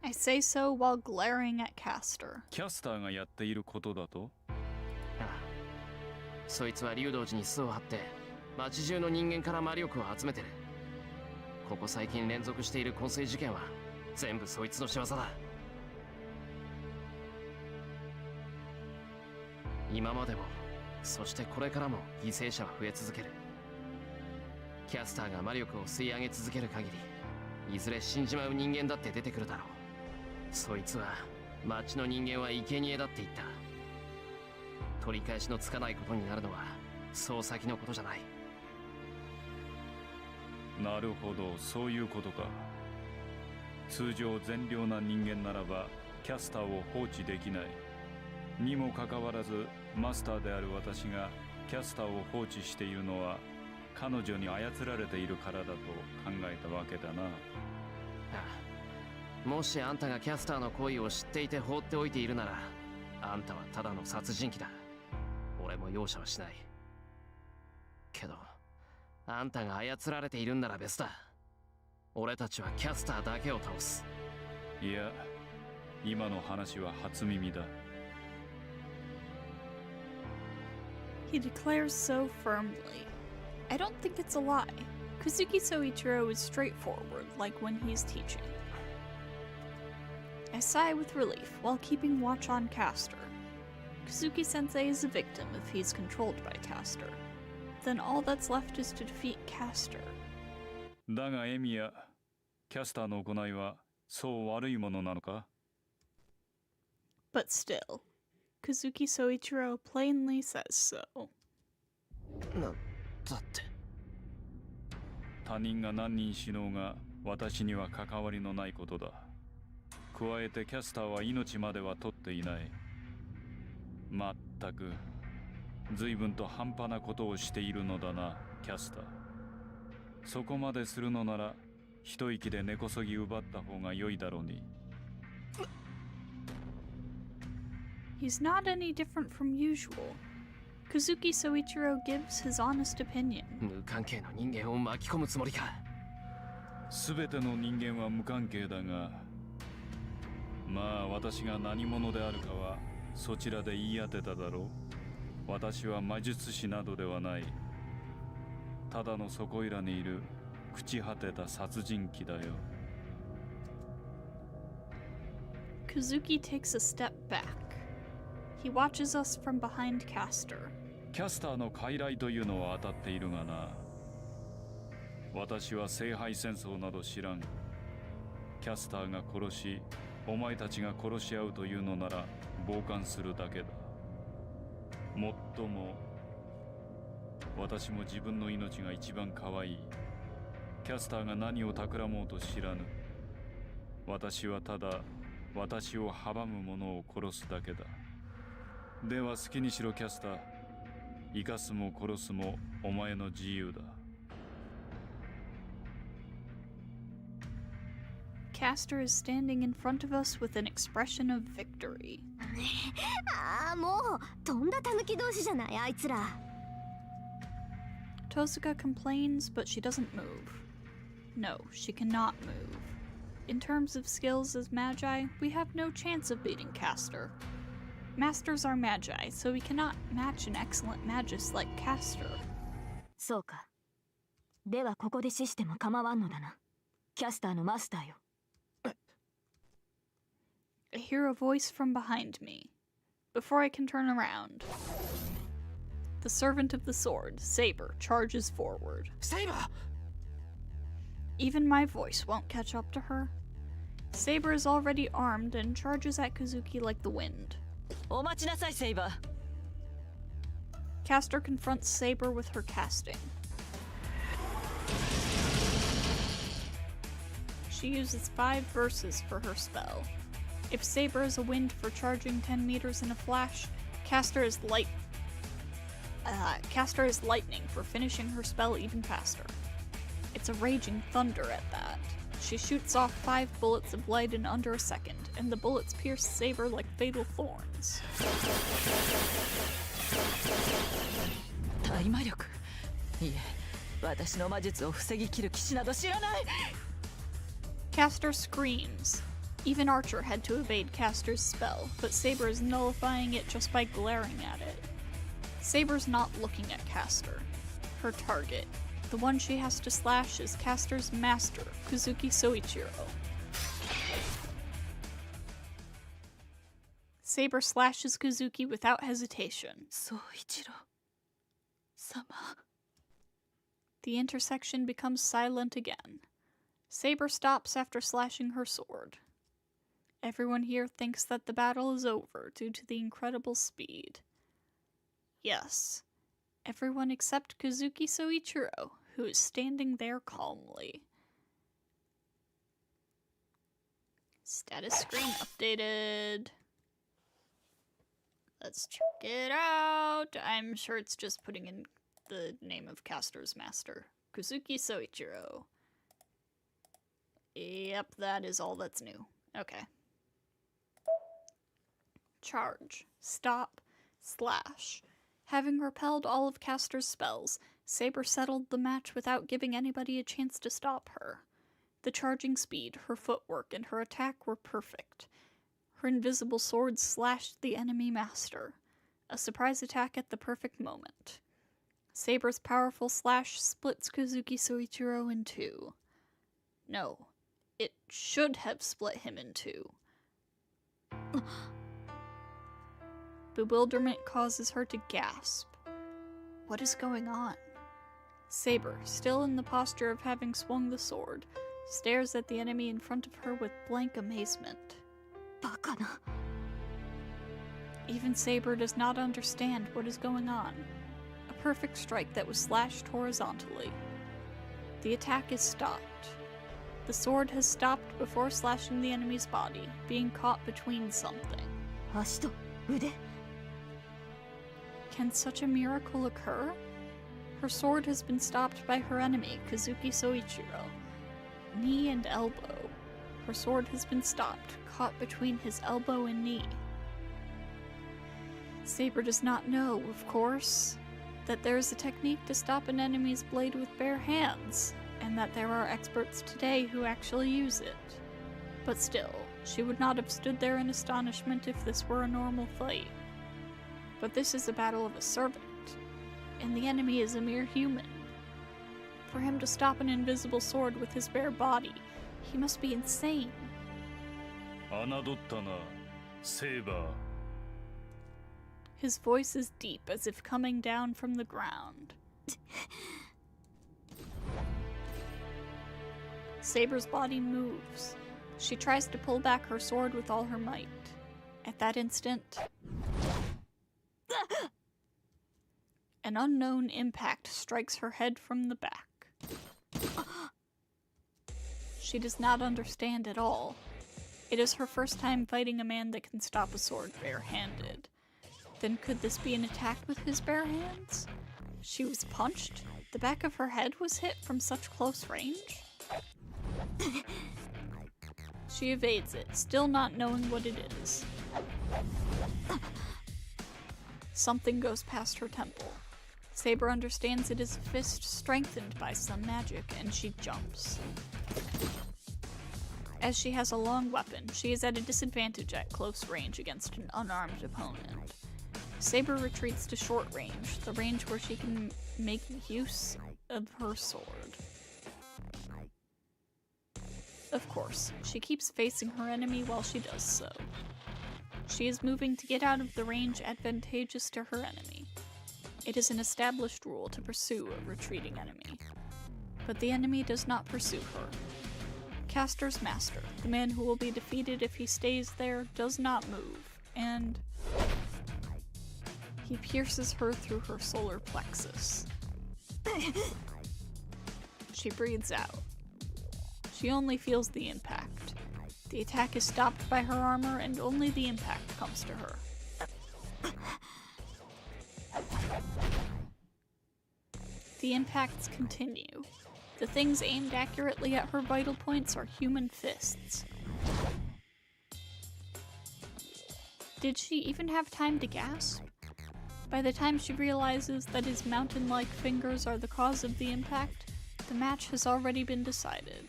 I say so while glaring at Castor. キャスターがやっていることだと？ああ、そいつは竜道寺に巣を張って町中の人間から魔力を集めてる。ここ最近連続している昏睡事件は全部そいつの仕業だ。今までも、そしてこれからも犠牲者は増え続ける。キャスターが魔力を吸い上げ続ける限り、いずれ死んじまう人間だって出てくるだろう。そいつは町の人間は生贄だって言った。取り返しのつかないことになるのはそう先のことじゃない。なるほど、そういうことか。通常善良な人間ならばキャスターを放置できない。にもかかわらずマスターである私がキャスターを放置しているのは彼女に操られているからだと考えたわけだな。ああ、もしあんたがキャスターの行為を知っていて放っておいているなら、あんたはただの殺人鬼だ。俺も容赦はしない。けどあんたが操られているんなら別だ。俺たちはキャスターだけを倒す。いや、今の話は初耳だ。He declares so firmly. I don't think it's a lie. Kazuki Soichiro is straightforward, like when he's teaching. I sigh with relief while keeping watch on Castor. Kazuki-sensei is a victim if he's controlled by Castor. Then all that's left is to defeat Castor. だがエミヤ、キャスターの行いはそう悪いものなのか？ But still, Kazuki Soichiro plainly says so. だって。他人が何人死のうが私には関わりのないことだ。加えてキャスターは命までは取っていない。まったく随分と半端なことをしているのだな、キャスター。そこまでするのなら一息で根こそぎ奪った方が良いだろうに。He's not any different from usual. Kazuki Soichiro gives his honest opinion. 無関係の人間を巻き込むつもりか。全ての人間は無関係だが、まあ私が何者であるかはそちらで言い当てただろう。私は魔術師などではない。ただのそこいらにいる朽ち果てた殺人鬼だよ。Kazuki takes a step back. He watches us from behind Castor. キャスターの傀儡というのは当たっているがな。私は聖杯戦争など知らん。キャスターが殺し、お前たちが殺し合うというのなら傍観するだけだ。もっとも私も自分の命が一番可愛い。キャスターが何を企もうと知らぬ。私はただ私を阻む者を殺すだけだ。では好きにしろキャスター。生かすも殺すもお前の自由だ。Castor is standing in front of us with an expression of victory. ああ、もうとんだ狸同士じゃないあいつら。Tosuka complains, but she doesn't move. No, she cannot move. In terms of skills as magi, we have no chance of beating Castor. Masters are magi, so we cannot match an excellent magus like Castor. そうか。ではここで死しても構わんのだな。キャスターのマスターよ。I hear a voice from behind me. Before I can turn around, the servant of the sword, Saber, charges forward. Saber! Even my voice won't catch up to her. Saber is already armed and charges at Kazuki like the wind. お待ちなさい、セイバー。Castor confronts Saber with her casting. She uses 5 verses for her spell. If Saber is a wind for charging 10 meters in a flash, Castor is lightning for finishing her spell even faster. It's a raging thunder at that. She shoots off 5 bullets of light in under a second, and the bullets pierce Saber like fatal thorns. 大魔力。いえ、私の魔術を防ぎきる騎士など知らない。Castor screams. Even Archer had to evade Castor's spell, but Saber is nullifying it just by glaring at it. Saber's not looking at Castor. Her target, The one she has to slash is Caster's master, Kuzuki Soichiro. Saber slashes Kuzuki without hesitation. 宗一郎様。 The intersection becomes silent again. Saber stops after slashing her sword. Everyone here thinks that the battle is over due to the incredible speed. Yes, everyone except Kuzuki Soichiro, who is standing there calmly. Status screen updated. Let's check it out. I'm sure it's just putting in the name of Caster's master, Kuzuki Soichiro. Yep, that is all that's new. Okay. Charge, stop, slash. Having repelled all of Caster's spells, Saber settled the match without giving anybody a chance to stop her. The charging speed, her footwork, and her attack were perfect. Her invisible sword slashed the enemy master. A surprise attack at the perfect moment. Saber's powerful slash splits Kuzuki Soichiro in two. No, it should have split him in two. Bewilderment causes her to gasp. What is going on? Saber, still in the posture of having swung the sword, stares at the enemy in front of her with blank amazement. バカな。 Even Saber does not understand what is going on. A perfect strike that was slashed horizontally. The attack is stopped. The sword has stopped before slashing the enemy's body, being caught between something. 足と腕。 Can such a miracle occur? Her sword has been stopped by her enemy, Kuzuki Soichiro. Knee and elbow. Her sword has been stopped, caught between his elbow and knee. Saber does not know, of course, that there is a technique to stop an enemy's blade with bare hands, and that there are experts today who actually use it. But still, she would not have stood there in astonishment if this were a normal fight. But this is a battle of a servant, and the enemy is a mere human. For him to stop an invisible sword with his bare body, he must be insane. 侮ったな、セーバー。 His voice is deep, as if coming down from the ground. Saber's body moves. She tries to pull back her sword with all her might. At that instant, an unknown impact strikes her head from the back. She does not understand at all. It is her first time fighting a man that can stop a sword bare-handed. Then could this be an attack with his bare hands? She was punched? The back of her head was hit from such close range? She evades it, still not knowing what it is. Something goes past her temple. Saber understands it is a fist strengthened by some magic, and she jumps. As she has a long weapon, she is at a disadvantage at close range against an unarmed opponent. Saber retreats to short range, the range where she can make use of her sword. Of course, she keeps facing her enemy while she does so. She is moving to get out of the range advantageous to her enemy. It is an established rule to pursue a retreating enemy. But the enemy does not pursue her. Caster's master, the man who will be defeated if he stays there, does not move, and he pierces her through her solar plexus. She breathes out. She only feels the impact. The attack is stopped by her armor, and only the impact comes to her. The impacts continue. The things aimed accurately at her vital points are human fists. Did she even have time to gasp? By the time she realizes that his mountain-like fingers are the cause of the impact, the match has already been decided.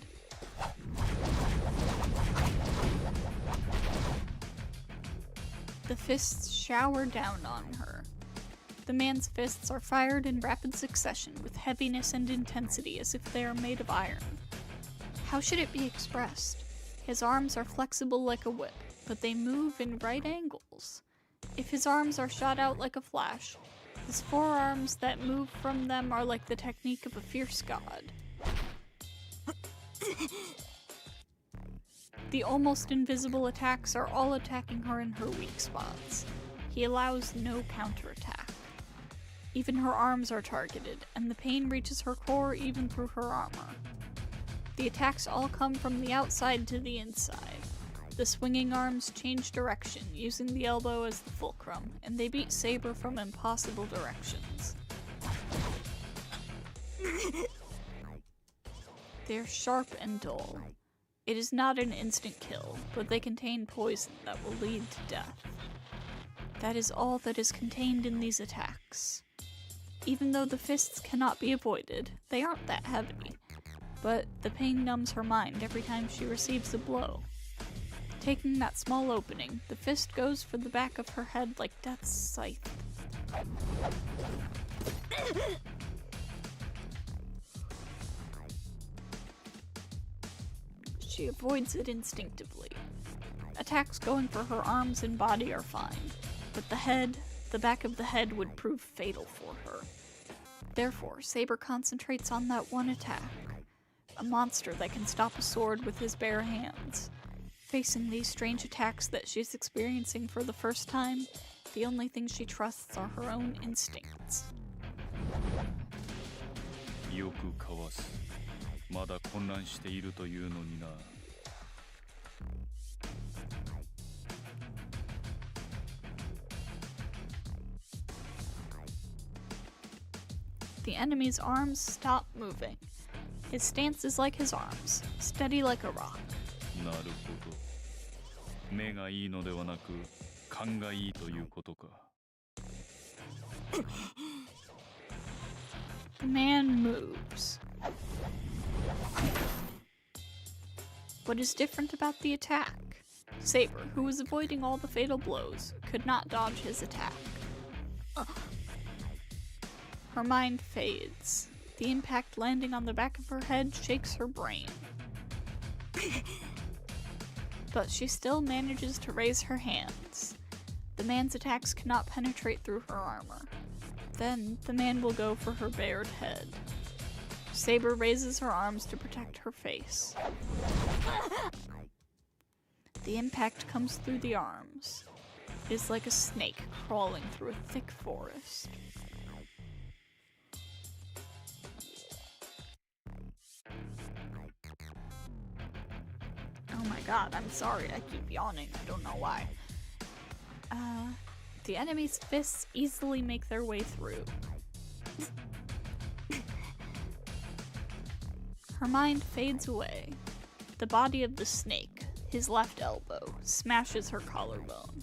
The fists shower down on her. The man's fists are fired in rapid succession with heaviness and intensity as if they are made of iron. How should it be expressed? His arms are flexible like a whip, but they move in right angles. If his arms are shot out like a flash, his forearms that move from them are like the technique of a fierce god. The almost invisible attacks are all attacking her in her weak spots. He allows no counterattack. Even her arms are targeted, and the pain reaches her core even through her armor. The attacks all come from the outside to the inside. The swinging arms change direction, using the elbow as the fulcrum, and they beat Saber from impossible directions. They're sharp and dull. It is not an instant kill, but they contain poison that will lead to death. That is all that is contained in these attacks. Even though the fists cannot be avoided, they aren't that heavy, but the pain numbs her mind every time she receives a blow. Taking that small opening, the fist goes for the back of her head like death's scythe. She avoids it instinctively. Attacks going for her arms and body are fine, but the back of the head would prove fatal for her. Therefore, Saber concentrates on that one attack, a monster that can stop a sword with his bare hands. Facing these strange attacks that she's experiencing for the first time, the only thing she trusts are her own instincts. よくかわす。まだ混乱しているというのにな。The enemy's arms stop moving. His stance is like his arms, steady like a rock. なるほど。目がいいのではなく、勘がいいということか。The man moves. What is different about the attack? Saber, who was avoiding all the fatal blows, could not dodge his attack. Her mind fades. The impact landing on the back of her head shakes her brain. But she still manages to raise her hands. The man's attacks cannot penetrate through her armor. Then, the man will go for her bared head. Saber raises her arms to protect her face. The impact comes through the arms. It is like a snake crawling through a thick forest. Oh my god, I'm sorry, I keep yawning, I don't know why. The enemy's fists easily make their way through. Her mind fades away. The body of the snake, his left elbow, smashes her collarbone.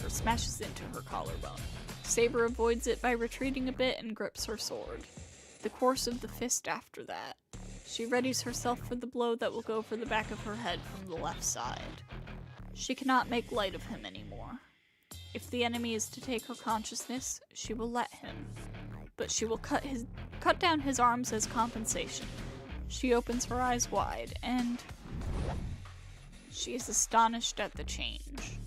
Or smashes into her collarbone. Saber avoids it by retreating a bit and grips her sword. The course of the fist after that. She readies herself for the blow that will go for the back of her head from the left side. She cannot make light of him anymore. If the enemy is to take her consciousness, she will let him. But she will cut down his arms as compensation. She opens her eyes wide, and she is astonished at the change.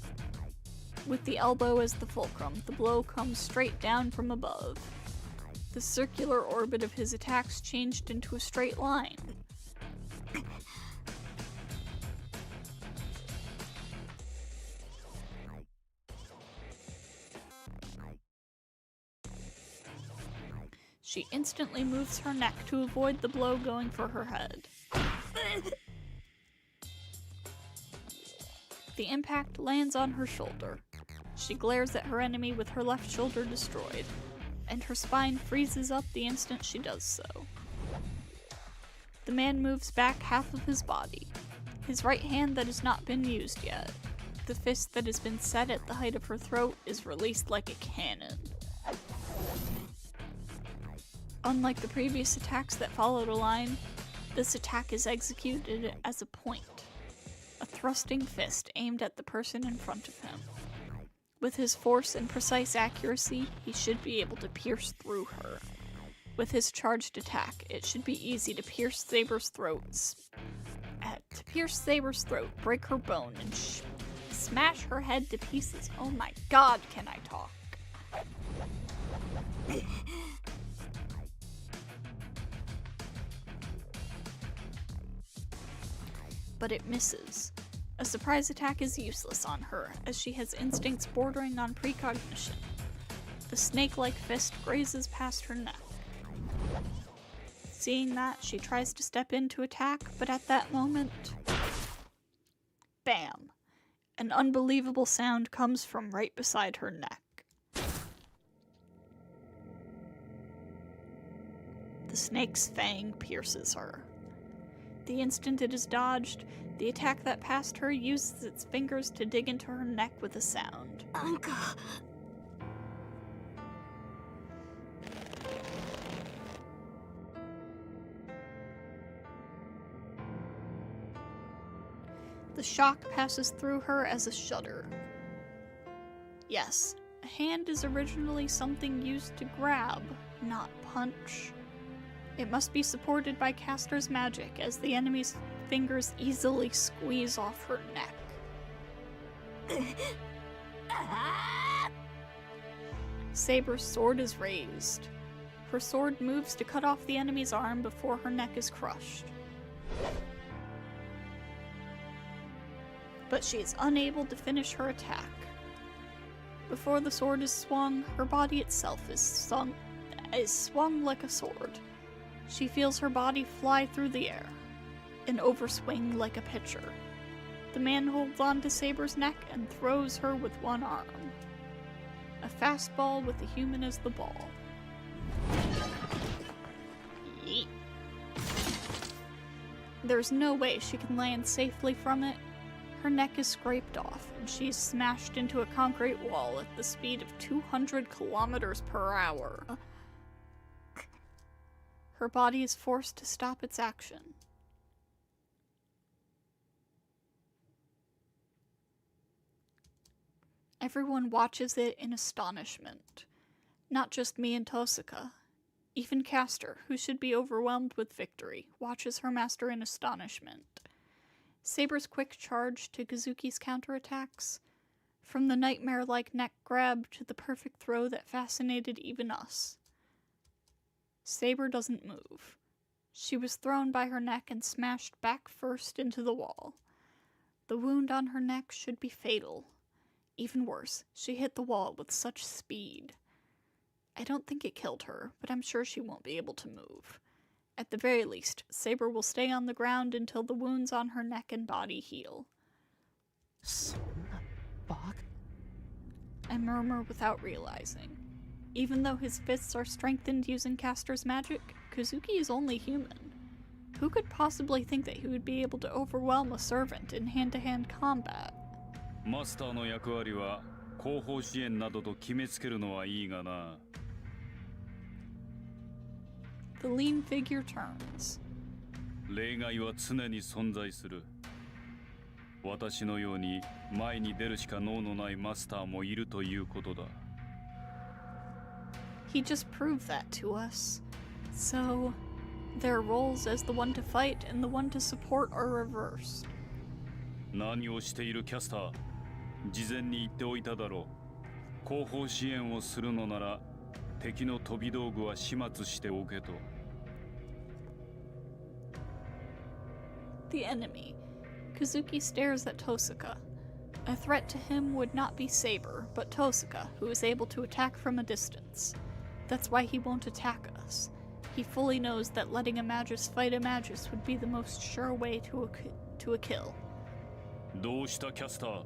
With the elbow as the fulcrum, the blow comes straight down from above. The circular orbit of his attacks changed into a straight line. She instantly moves her neck to avoid the blow going for her head. The impact lands on her shoulder. She glares at her enemy with her left shoulder destroyed, and her spine freezes up the instant she does so. The man moves back half of his body, his right hand that has not been used yet. The fist that has been set at the height of her throat is released like a cannon. Unlike the previous attacks that followed a line, this attack is executed as a point, a thrusting fist aimed at the person in front of him. With his force and precise accuracy, he should be able to pierce through her. With his charged attack, it should be easy to pierce Saber's throat, break her bone, and smash her head to pieces. Oh my god, can I talk? But it misses. A surprise attack is useless on her, as she has instincts bordering on precognition. The snake-like fist grazes past her neck. Seeing that, she tries to step in to attack, but at that moment... bam! An unbelievable sound comes from right beside her neck. The snake's fang pierces her. The instant it is dodged, the attack that passed her uses its fingers to dig into her neck with a sound. Anka. The shock passes through her as a shudder. Yes, a hand is originally something used to grab, not punch. It must be supported by caster's magic, as the enemy's fingers easily squeeze off her neck. Saber's sword is raised. Her sword moves to cut off the enemy's arm before her neck is crushed. But she is unable to finish her attack. Before the sword is swung, her body itself is swung like a sword. She feels her body fly through the air, an overswing like a pitcher. The man holds on to Saber's neck and throws her with one arm. A fastball with a human as the ball. Yeet. There's no way she can land safely from it. Her neck is scraped off, and she's smashed into a concrete wall at the speed of 200 kilometers per hour. Her body is forced to stop its action. Everyone watches it in astonishment. Not just me and Tosuka. Even Caster, who should be overwhelmed with victory, watches her master in astonishment. Saber's quick charge to Kazuki's counterattacks, from the nightmare-like neck grab to the perfect throw that fascinated even us. Saber doesn't move. She was thrown by her neck and smashed back first into the wall. The wound on her neck should be fatal. Even worse, she hit the wall with such speed. I don't think it killed her, but I'm sure she won't be able to move. At the very least, Saber will stay on the ground until the wounds on her neck and body heal. I murmur without realizing. Even though his fists are strengthened using Caster's magic, Kazuki is only human. Who could possibly think that he would be able to overwhelm a servant in hand-to-hand combat? マスターの役割は後方支援などと決めつけるのはいいがな。The lean figure turns. 例外は常に存在する。私のように前に出るしか能のないマスターもいるということだ。He just proved that to us. So, their roles as the one to fight and the one to support are reversed. 何をしているキャスター？事前に言っておいただろう。後方支援をするのなら敵の飛び道具は始末しておけと。The enemy. Kazuki stares at Tosuka. A threat to him would not be Saber, but Tosuka, who is able to attack from a distance. That's why he won't attack us. He fully knows that letting a Magus fight a Magus would be the most sure way to a kill. どうしたキャスター？好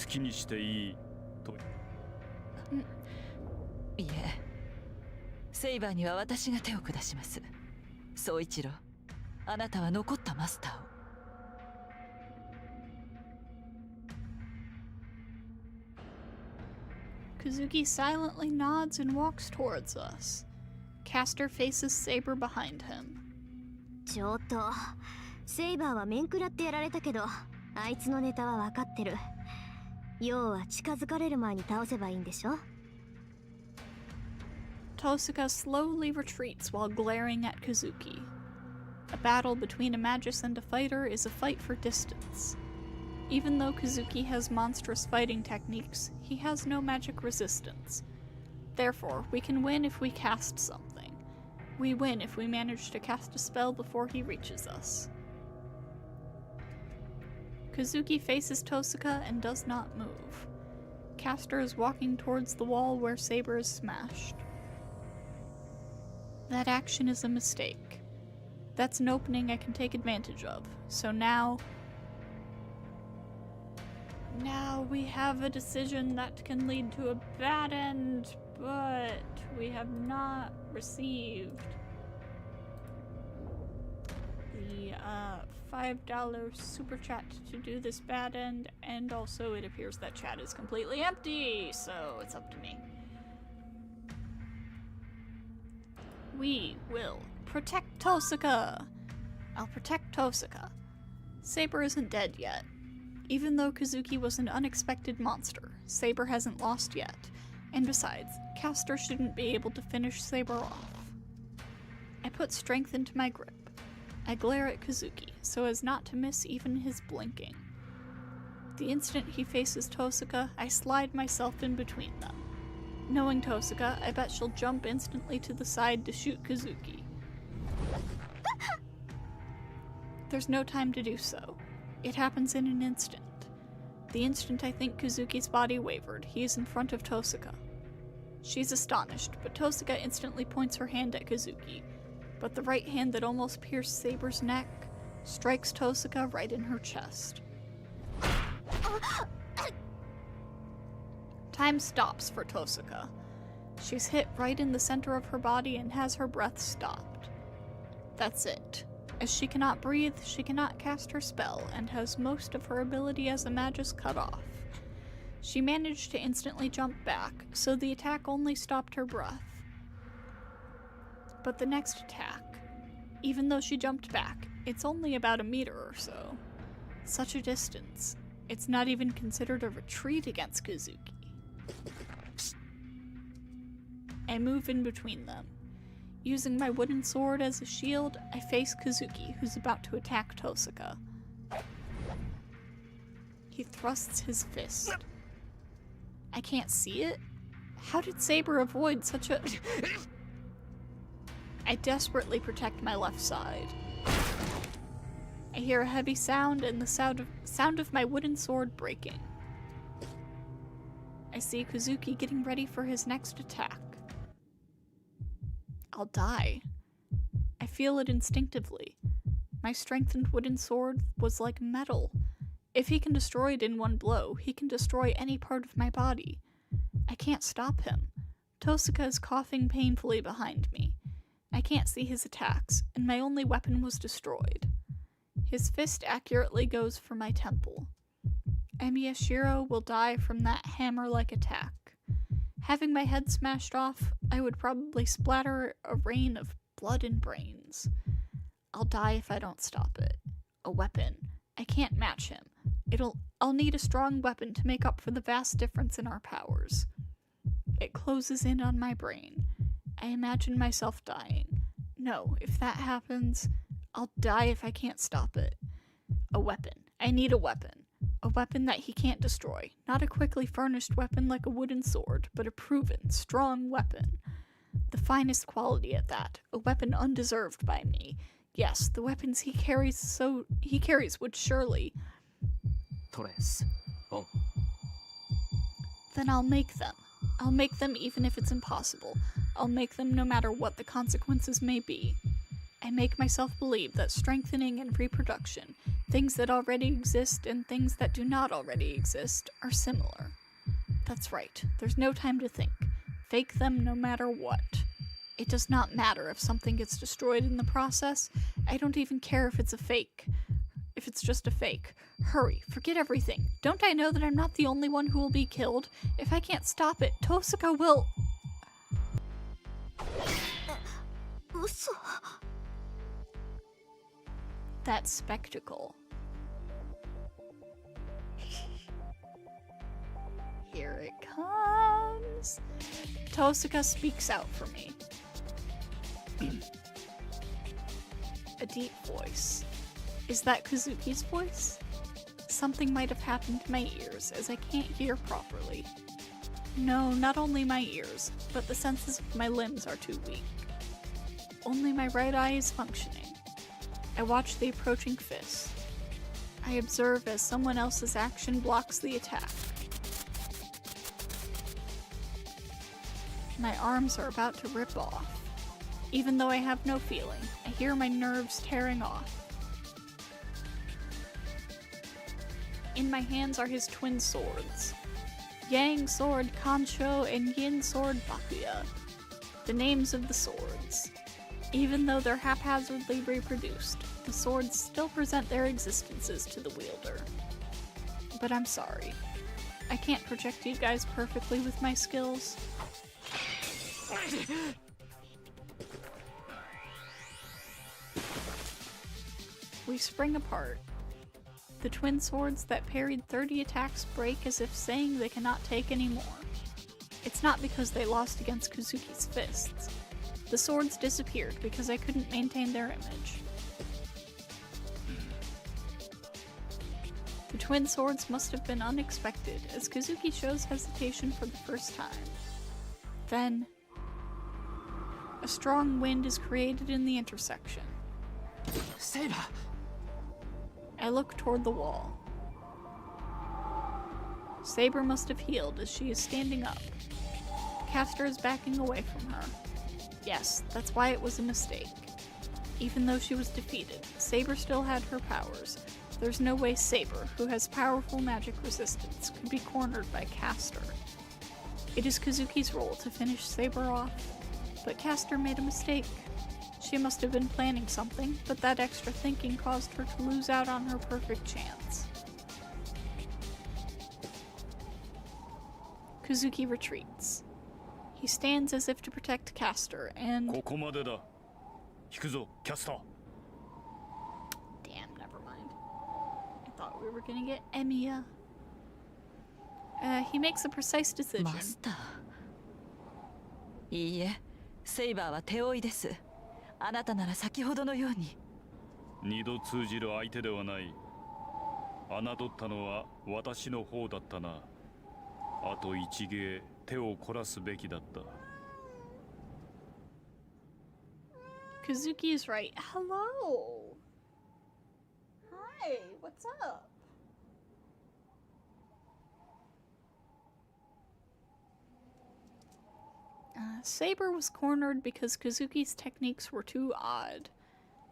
きにしていいと。いえ、セイバーには私が手を下します。宗一郎、あなたは残ったマスターを。Kazuki silently nods and walks towards us. Caster faces Saber behind him. ちょっと、セイバーは面食らってやられたけど、あいつのネタは分かってる。要は近づかれる前に倒せばいいんでしょ。 Tosuka slowly retreats while glaring at Kazuki. A battle between a magus and a fighter is a fight for distance. Even though Kazuki has monstrous fighting techniques, he has no magic resistance. Therefore, we can win if we cast something. We win if we manage to cast a spell before he reaches us. Kazuki faces Tosuka and does not move. Caster is walking towards the wall where Saber is smashed. That action is a mistake. That's an opening I can take advantage of. So now we have a decision that can lead to a bad end, but we have not received the $5 super chat to do this bad end, and also it appears that chat is completely empty, so it's up to me. We will protect Tosuka! I'll protect Tosuka. Saber isn't dead yet. Even though Kazuki was an unexpected monster, Saber hasn't lost yet. And besides, Caster shouldn't be able to finish Saber off. I put strength into my grip. I glare at Kazuki, so as not to miss even his blinking. The instant he faces Tosuka, I slide myself in between them. Knowing Tosuka, I bet she'll jump instantly to the side to shoot Kazuki. There's no time to do so. It happens in an instant. The instant I think Kazuki's body wavered, he is in front of Tosuka. She's astonished, but Tosuka instantly points her hand at Kazuki. But the right hand that almost pierced Saber's neck strikes Tosuka right in her chest. Time stops for Tosuka. She's hit right in the center of her body and has her breath stopped. That's it. As she cannot breathe, she cannot cast her spell, and has most of her ability as a magus cut off. She managed to instantly jump back, so the attack only stopped her breath. But the next attack, even though she jumped back, it's only about a meter or so. Such a distance. It's not even considered a retreat against Kazuki. I move in between them. Using my wooden sword as a shield, I face Kazuki, who's about to attack Tosuka. He thrusts his fist. I can't see it? How did Saber avoid such a... I desperately protect my left side. I hear a heavy sound and the sound of my wooden sword breaking. I see Kazuki getting ready for his next attack. I'll die. I feel it instinctively. My strengthened wooden sword was like metal. If he can destroy it in one blow, he can destroy any part of my body. I can't stop him. Tosuka is coughing painfully behind me. I can't see his attacks, and my only weapon was destroyed. His fist accurately goes for my temple. Emiyashiro will die from that hammer-like attack. Having my head smashed off, I would probably splatter a rain of blood and brains. I'll die if I don't stop it. A weapon. I can't match him. I'll need a strong weapon to make up for the vast difference in our powers. It closes in on my brain. I imagine myself dying. No, if that happens, I'll die if I can't stop it. A weapon. I need a weapon. A weapon that he can't destroy. Not a quickly furnished weapon like a wooden sword, but a proven, strong weapon. The finest quality at that. A weapon undeserved by me. Yes, the weapons he carries would surely... Then I'll make them. I'll make them even if it's impossible. I'll make them no matter what the consequences may be. I make myself believe that strengthening and reproduction, things that already exist and things that do not already exist, are similar. That's right, there's no time to think. Fake them no matter what. It does not matter if something gets destroyed in the process. I don't even care if it's a fake. If it's just a fake. Hurry, forget everything. Don't I know that I'm not the only one who will be killed? If I can't stop it, Tosuka will... That spectacle. Here it comes. Tosuka speaks out for me. A deep voice. Is that Kazuki's voice? Something might have happened to my ears, as I can't hear properly. No, not only my ears, but the senses of my limbs are too weak. Only my right eye is functioning. I watch the approaching fist. I observe as someone else's action blocks the attack. My arms are about to rip off. Even though I have no feeling, I hear my nerves tearing off. In my hands are his twin swords. Yang sword Kansho and Yin sword Bakuya. The names of the swords. Even though they're haphazardly reproduced, the swords still present their existences to the wielder. But I'm sorry. I can't project you guys perfectly with my skills. We spring apart. The twin swords that parried 30 attacks break as if saying they cannot take any more. It's not because they lost against Kazuki's fists. The swords disappeared because I couldn't maintain their image. The twin swords must have been unexpected, as Kazuki shows hesitation for the first time. Then, a strong wind is created in the intersection. Saber! I look toward the wall. Saber must have healed as she is standing up. Castor is backing away from her. Yes, that's why it was a mistake. Even though she was defeated, Saber still had her powers. There's no way Saber, who has powerful magic resistance, could be cornered by Castor. It is Kazuki's role to finish Saber off, but Castor made a mistake. She must have been planning something, but that extra thinking caused her to lose out on her perfect chance. Kazuki retreats. He stands as if to protect Castor, and... ここまでだ。引くぞ、キャスター。 Damn, never mind. I thought we were gonna get Emiya. He makes a precise decision. マスター。いいえ、セイバーは手負いです。あなたなら先ほどのように。二度通じる相手ではない。侮ったのは私の方だったな。あと一芸手を凝らすべきだった。Kazuki is right. Hello! Hi, what's up? Saber was cornered because Kazuki's techniques were too odd.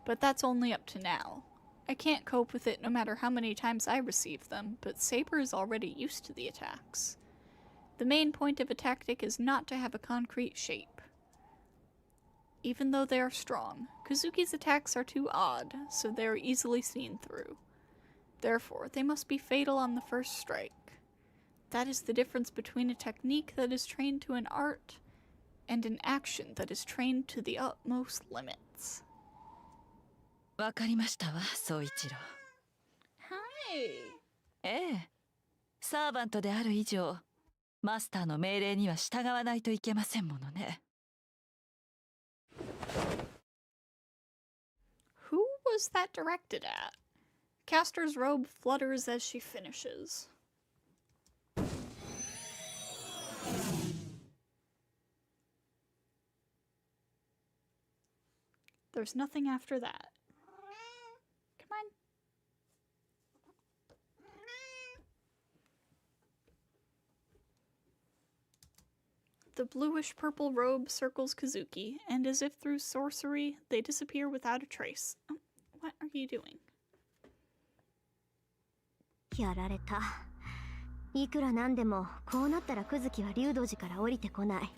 But that's only up to now. I can't cope with it no matter how many times I receive them, but Saber is already used to the attacks. The main point of a tactic is not to have a concrete shape. Even though they are strong, Kazuki's attacks are too odd, so they are easily seen through. Therefore, they must be fatal on the first strike. That is the difference between a technique that is trained to an art and an action that is trained to the utmost limits. わかりましたわ、宗一郎。Hi! ええ、サーバントである以上、マスターの命令には従わないといけませんものね。Who was that directed at? Castor's robe flutters as she finishes. There's nothing after that. Come on. The bluish-purple robe circles Kazuki, and as if through sorcery, they disappear without a trace. Oh, what are you doing? やられた。いくらなんでもこうなったらクズキは竜道寺から降りてこない。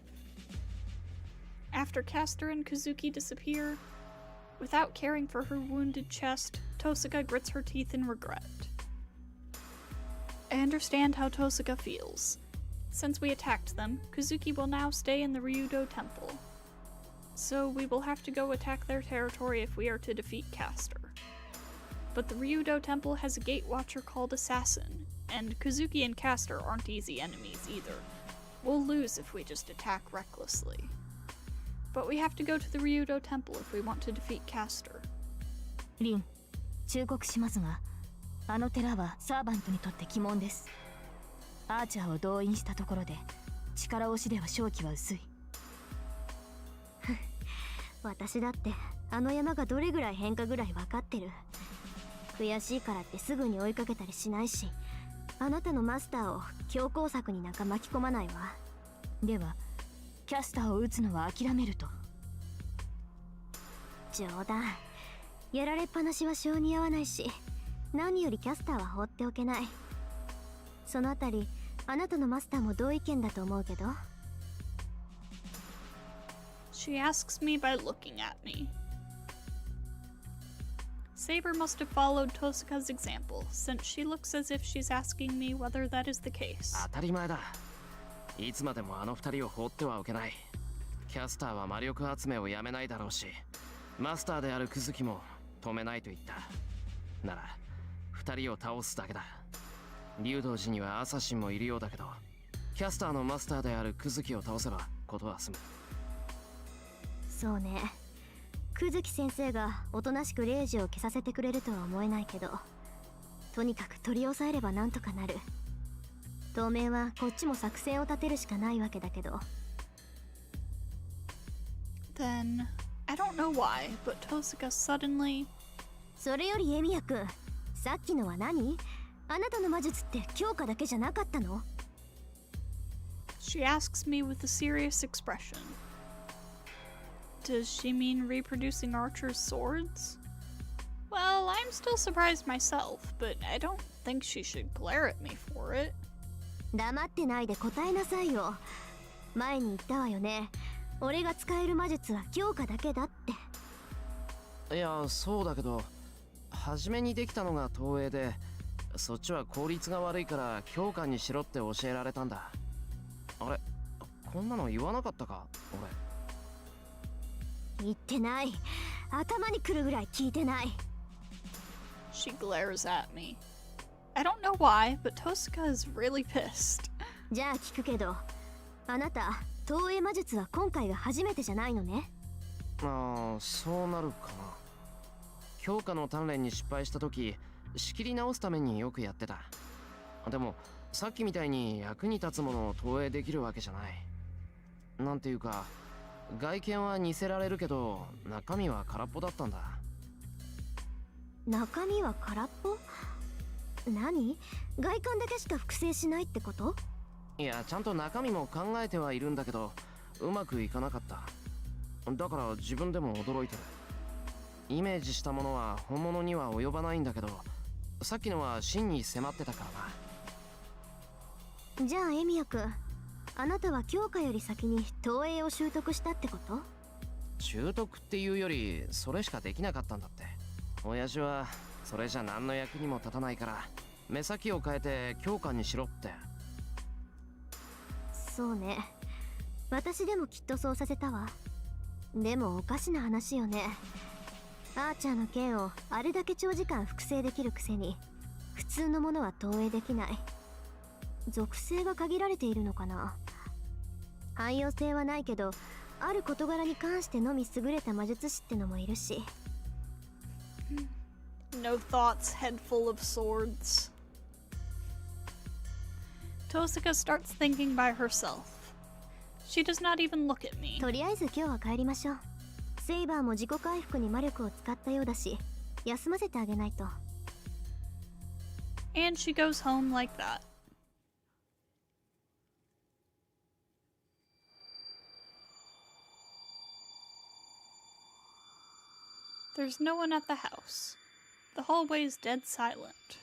After Castor and Kazuki disappear, without caring for her wounded chest, Tosuka grits her teeth in regret. I understand how Tosuka feels. Since we attacked them, Kazuki will now stay in the Ryudo Temple. So we will have to go attack their territory if we are to defeat Castor. But the Ryudo Temple has a gate watcher called Assassin, and Kazuki and Castor aren't easy enemies either. We'll lose if we just attack recklessly. But we have to go to the Ryudo Temple if we want to defeat Castor. リン、忠告しますが、あの寺はサーバントにとって鬼門です。アーチャーを動員したところで、力押しでは勝機は薄い。私だってあの山がどれぐらい変化ぐらい分かってる。悔しいからってすぐに追いかけたりしないし、あなたのマスターを強攻策になんか巻き込まないわ。ではキャスターを撃つのは諦めると？冗談。やられっぱなしは性に合わないし、何よりキャスターは放っておけない。そのあたりあなたのマスターも同意見だと思うけど。She asks me by looking at me. Saber must have followed Tosaka's example, since she looks as if she's asking me whether that is the case. 当たり前だ。いつまでもあの二人を放ってはおけない。キャスターは魔力集めをやめないだろうし、マスターであるクズキも止めないと言った。なら二人を倒すだけだ。竜道寺にはアサシンもいるようだけど、キャスターのマスターであるクズキを倒せばことは済む。そうね。クズキ先生がおとなしくレイジを消させてくれるとは思えないけど、とにかく取り押さえればなんとかなる。当面はこっちも作戦を立てるしかないわけだけど。Then, I don't know why, but Tosaka suddenly... それよりエミヤ君、さっきのは何？あなたの魔術って強化だけじゃなかったの？ She asks me with a serious expression. Does she mean reproducing archers' swords? Well, I'm still surprised myself, but I don't think she should glare at me for it. 黙ってないで答えなさいよ。前に言ったわよね。俺が使える魔術は強化だけだって。いや、そうだけど、初めにできたのが東映で、そっちは効率が悪いから強化にしろって教えられたんだ。あれ、こんなの言わなかったか、俺。言ってない。頭にくるぐらい聞いてない。She glares at me. I don't know why, but Tosaka is really pissed. じゃあ聞くけど、あなた、投影魔術は今回が初めてじゃないのね。ああ、そうなるかな。強化の鍛錬に失敗した時、仕切り直すためによくやってた。でも、さっきみたいに役に立つものを投影できるわけじゃない。なんていうか、外見は似せられるけど、中身は空っぽだったんだ。中身は空っぽ？何？外観だけしか複製しないってこと？いや、ちゃんと中身も考えてはいるんだけど、うまくいかなかった。だから自分でも驚いてる。イメージしたものは本物には及ばないんだけど、さっきのは真に迫ってたからな。じゃあエミヤ君、あなたは強化より先に投影を習得したってこと？習得っていうより、それしかできなかったんだって。親父はそれじゃ何の役にも立たないから、目先を変えて強化にしろって。そうね。私でもきっとそうさせたわ。でもおかしな話よね。アーチャーの剣をあれだけ長時間複製できるくせに、普通のものは投影できない。属性が限られているのかな。汎用性はないけど、ある事柄に関してのみ優れた魔術師ってのもいるし。No thoughts, head full of swords. Tosaka starts thinking by herself. She does not even look at me. とりあえず今日は帰りましょう。セイバーも自己回復に魔力を使ったようだし、休ませてあげないと。And she goes home like that. There's no one at the house. The hallway is dead silent.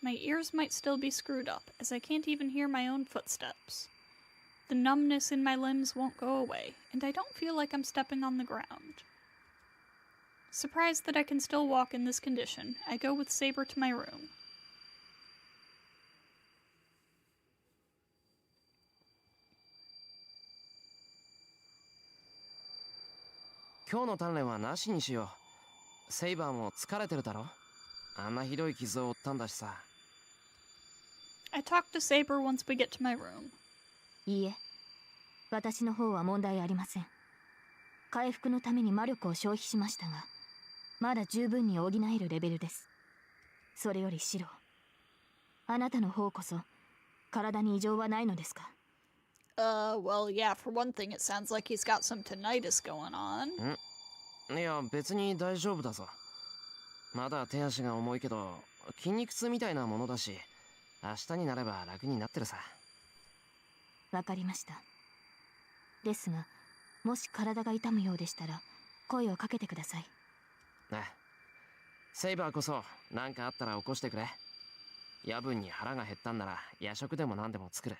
My ears might still be screwed up, as I can't even hear my own footsteps. The numbness in my limbs won't go away, and I don't feel like I'm stepping on the ground. Surprised that I can still walk in this condition, I go with Saber to my room. 今日の鍛錬はなしにしよう。セイバーも疲れてるだろ。あんなひどい傷を負ったんだしさ。I talked to Saber once we get to my room. いいえ、私の方は問題ありません。回復のために魔力を消費しましたが、まだ十分に補えるレベルです。それよりシロ、あなたの方こそ体に異常はないのですか？ Well, yeah, for one thing, it sounds like he's got some tinnitus going on. いや、別に大丈夫だぞ。まだ手足が重いけど、筋肉痛みたいなものだし、明日になれば楽になってるさ。わかりました。ですが、もし体が痛むようでしたら、声をかけてください。ね。セイバーこそ、何かあったら起こしてくれ。夜分に腹が減ったんなら、夜食でも何でも作る。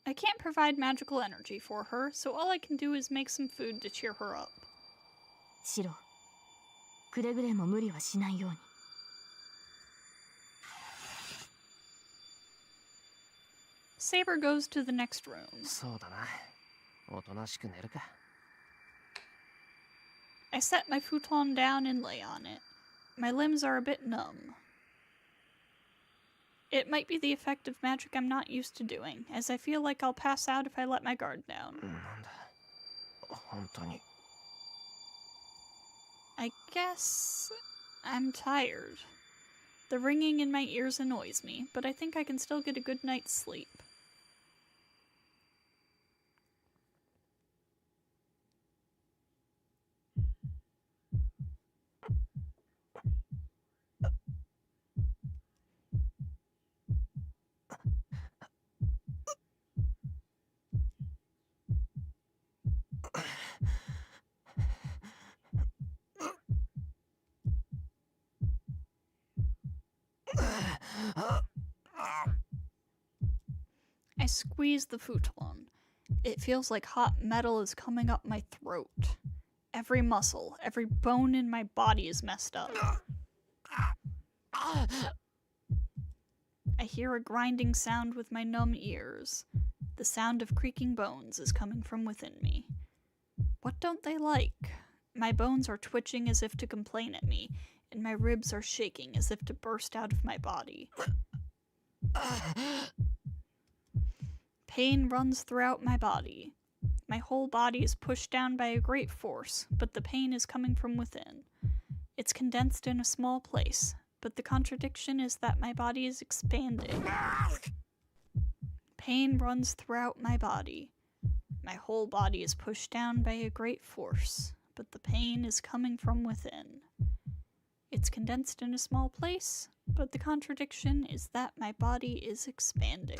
I can't provide magical energy for her, so all I can do is make some food to cheer her up. シロ、くれぐれも無理はしないように。Saber goes to the next room. そうだな。おとなしく寝るか。I set my futon down and lay on it. My limbs are a bit numb. It might be the effect of magic I'm not used to doing, as I feel like I'll pass out if I let my guard down. なんだ。本当に。I guess I'm tired. The ringing in my ears annoys me, but I think I can still get a good night's sleep. I squeeze the futon. It feels like hot metal is coming up my throat. Every muscle, every bone in my body is messed up. I hear a grinding sound with my numb ears. The sound of creaking bones is coming from within me. What don't they like? My bones are twitching as if to complain at me, and my ribs are shaking as if to burst out of my body. Pain runs throughout my body. My whole body is pushed down by a great force, but the pain is coming from within. It's condensed in a small place, but the contradiction is that my body is expanding. Pain runs throughout my body. My whole body is pushed down by a great force, but the pain is coming from within. It's condensed in a small place, but the contradiction is that my body is expanding.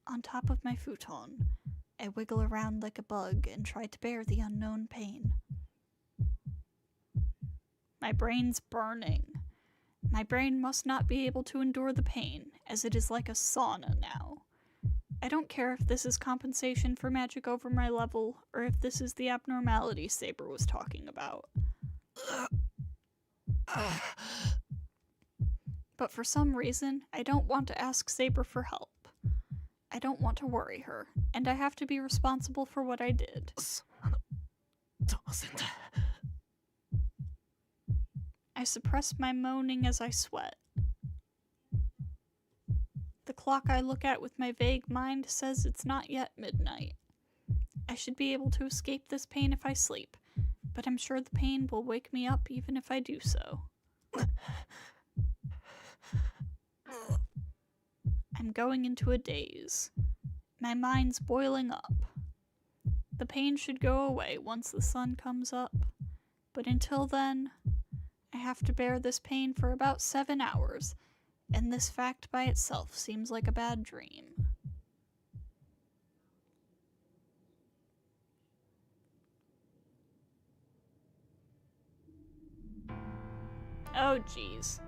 On top of my futon, I wiggle around like a bug and try to bear the unknown pain. My brain's burning. My brain must not be able to endure the pain, as it is like a sauna now. I don't care if this is compensation for magic over my level, or if this is the abnormality Saber was talking about. But for some reason, I don't want to ask Saber for help. I don't want to worry her, and I have to be responsible for what I did. I suppress my moaning as I sweat. The clock I look at with my vague mind says it's not yet midnight. I should be able to escape this pain if I sleep, but I'm sure the pain will wake me up even if I do so. I'm going into a daze. My mind's boiling up. The pain should go away once the sun comes up, but until then, I have to bear this pain for about 7 hours, and this fact by itself seems like a bad dream. Oh, geez.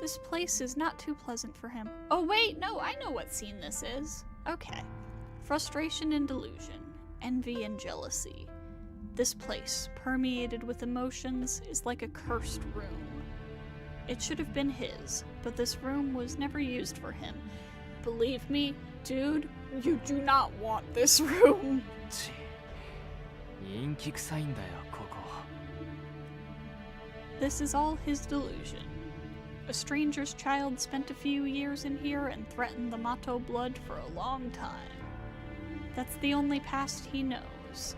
This place is not too pleasant for him. Oh, wait, no, I know what scene this is. Okay. Frustration and delusion, envy and jealousy. This place, permeated with emotions, is like a cursed room. It should have been his, but this room was never used for him. Believe me, dude, you do not want this room. 陰気臭いんだよここ。this is all his delusion. A stranger's child spent a few years in here and threatened the Mato blood for a long time. That's the only past he knows.